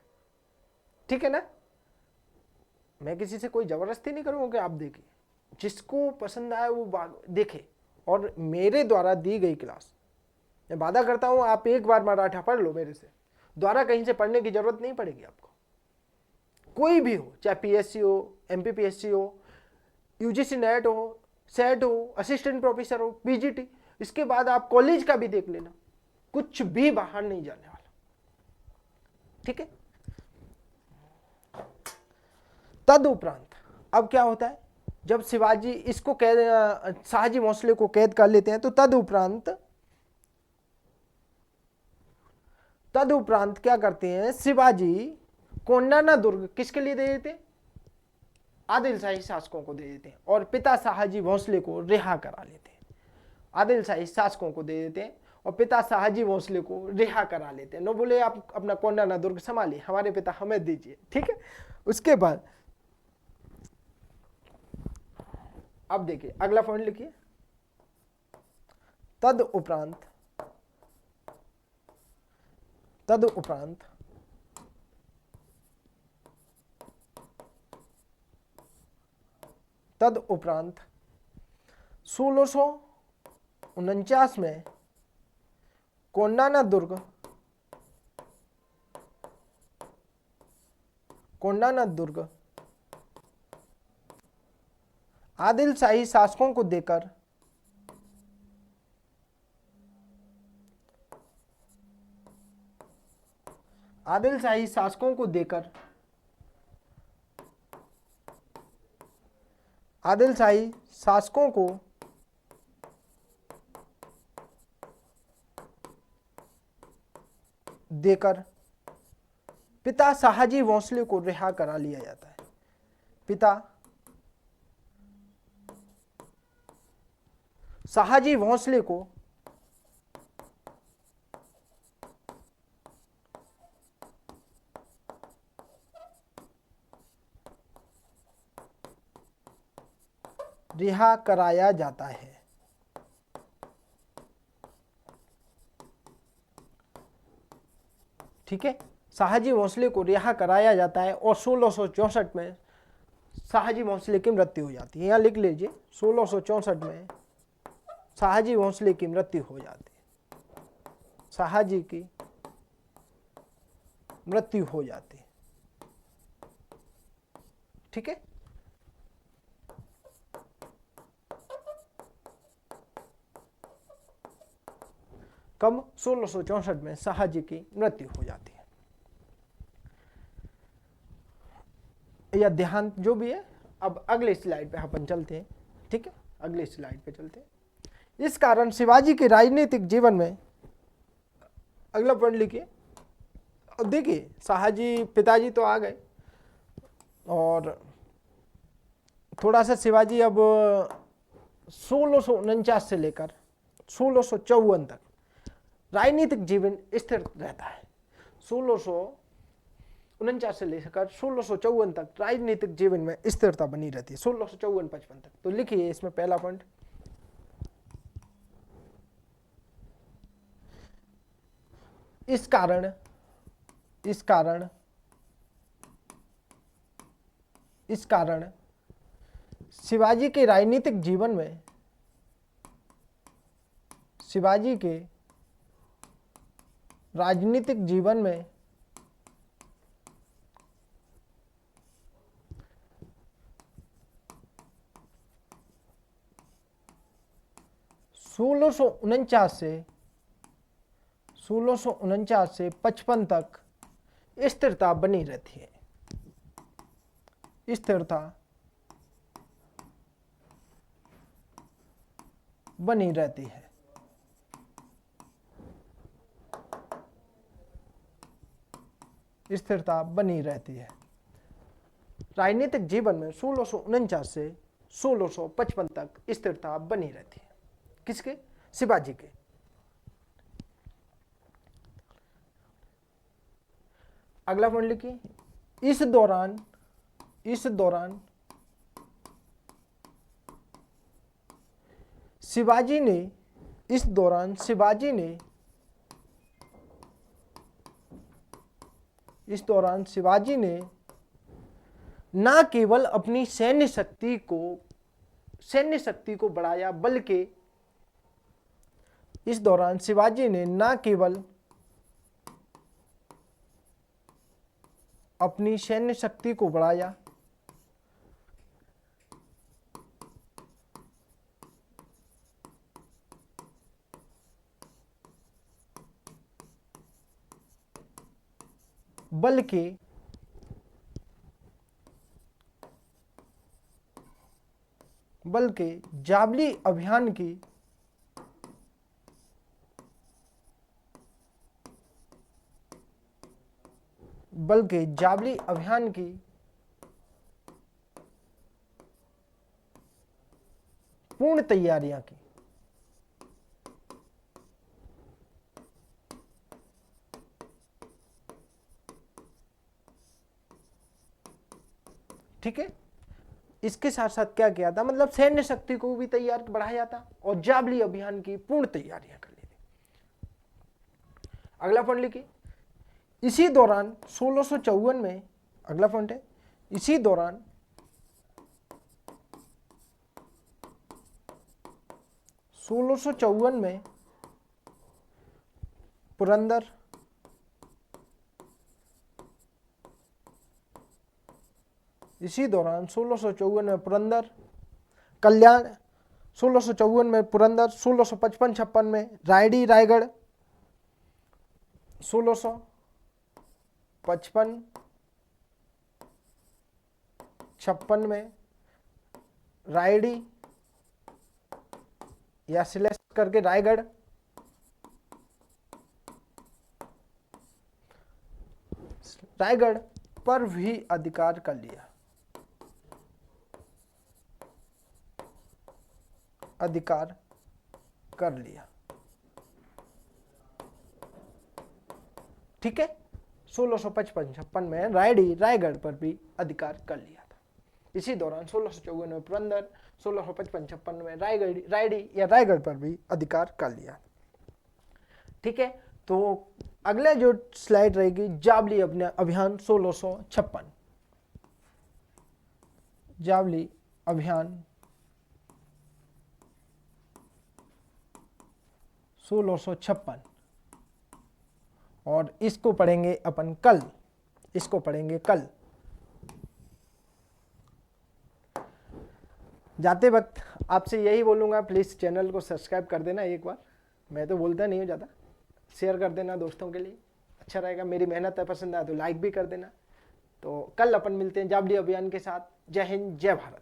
ठीक है ना। मैं किसी से कोई ज़बरदस्ती नहीं करूंगा कि आप देखिए, जिसको पसंद आए वो देखे। और मेरे द्वारा दी गई क्लास, मैं वादा करता हूं, आप एक बार मराठा पढ़ लो मेरे से, द्वारा कहीं से पढ़ने की जरूरत नहीं पड़ेगी आपको। कोई भी हो, चाहे पीएससी हो, एमपीपीएससी हो, यूजीसी नेट हो, सेट हो, असिस्टेंट प्रोफेसर हो, पीजीटी, इसके बाद आप कॉलेज का भी देख लेना, कुछ भी बाहर नहीं जाने वाला, ठीक है। तदुपरांत अब क्या होता है, जब शिवाजी इसको कैद, शाहाजी भोंसले को कैद कर लेते हैं, तो तदुपरांत क्या करते हैं, शिवाजी कोंडाना दुर्ग किसके लिए दे देते हैं? आदिल शाही शासकों को दे देते हैं। और पिता शाहाजी भोंसले को रिहा करा लेते हैं। आदिल शाही शासकों को दे देते हैं और पिता शाहाजी भोंसले को रिहा करा लेते हैं। नो बोले आप अपना कोंडाना दुर्ग संभालिए, हमारे पिता हमें दीजिए, ठीक है। उसके बाद अब देखिए अगला पॉइंट लिखिए। तदुपरांत तदुपरांत 1649 में कोंडाना दुर्ग आदिल शाही शासकों को देकर आदिल शाही शासकों को देकर पिता शाहाजी भोंसले को रिहा करा लिया जाता है। पिता शाहाजी भोंसले को रिहा कराया जाता है। ठीक है, शाहाजी भोंसले को रिहा कराया जाता है और 1664 में शाहजी भोंसले की मृत्यु हो जाती है। यहाँ लिख लीजिए 1664 में शाहजी भोंसले की मृत्यु हो जाती है, शाहजी की मृत्यु हो जाती है। ठीक है, कब? 1664 में शाहजी की मृत्यु हो जाती है, या देहांत जो भी है। अब अगले स्लाइड पे अपन चलते हैं। ठीक है, अगले स्लाइड पे चलते हैं। इस कारण शिवाजी के राजनीतिक जीवन में, अगला पॉइंट लिखिए। अब देखिए शाहजी पिताजी तो आ गए और थोड़ा सा शिवाजी अब 1649 से लेकर 1654 तक राजनीतिक जीवन स्थिर रहता है। 1649 से लेकर 1654 तक राजनीतिक जीवन में स्थिरता बनी रहती है, 1654-55 तक। तो लिखिए इसमें पहला पॉइंट, इस कारण शिवाजी के राजनीतिक जीवन में, शिवाजी के राजनीतिक जीवन में सोलह सौ उनचास से 55 तक स्थिरता बनी रहती है, स्थिरता बनी रहती है। स्थिरता बनी रहती है राजनीतिक जीवन में 1649 से 1655 तक स्थिरता बनी रहती है। किसके? शिवाजी के। अगला पॉइंट लिखिए, इस दौरान शिवाजी ने न केवल अपनी सैन्य शक्ति को बढ़ाया, बल्कि इस दौरान शिवाजी ने न केवल अपनी सैन्य शक्ति को बढ़ाया, बल्कि जावली अभियान की पूर्ण तैयारियां की। ठीक है, इसके साथ साथ क्या किया था, मतलब सैन्य शक्ति को भी तैयार बढ़ाया था और जावली अभियान की पूर्ण तैयारियां कर ली थी। अगला पॉइंट लिखिए, इसी दौरान 1654 में, अगला पॉइंट है, इसी दौरान में पुरंदर, इसी दौरान 1654 में पुरंदर, कल्याण, 1654 में पुरंदर, 1655-56 में रायडी रायगढ़, 1655-56 में रायडी या सिलेक्ट करके रायगढ़, रायगढ़ पर भी अधिकार कर लिया, ठीक है। 1655-56 में रायडी रायगढ़ पर भी अधिकार कर लिया था। इसी दौरान 1654 में पुरंदर, 1655-56 में रायडी या रायगढ़ पर भी अधिकार कर लिया। ठीक है, तो अगला जो स्लाइड रहेगी जावली अभियान 1656। जावली अभियान 1656, और इसको पढ़ेंगे अपन कल, इसको पढ़ेंगे कल। जाते वक्त आपसे यही बोलूँगा, प्लीज़ चैनल को सब्सक्राइब कर देना एक बार, मैं तो बोलता नहीं हूँ ज़्यादा, शेयर कर देना दोस्तों के लिए, अच्छा रहेगा। मेरी मेहनत है, पसंद आए तो लाइक भी कर देना। तो कल अपन मिलते हैं जावली अभियान के साथ। जय हिंद, जय भारत।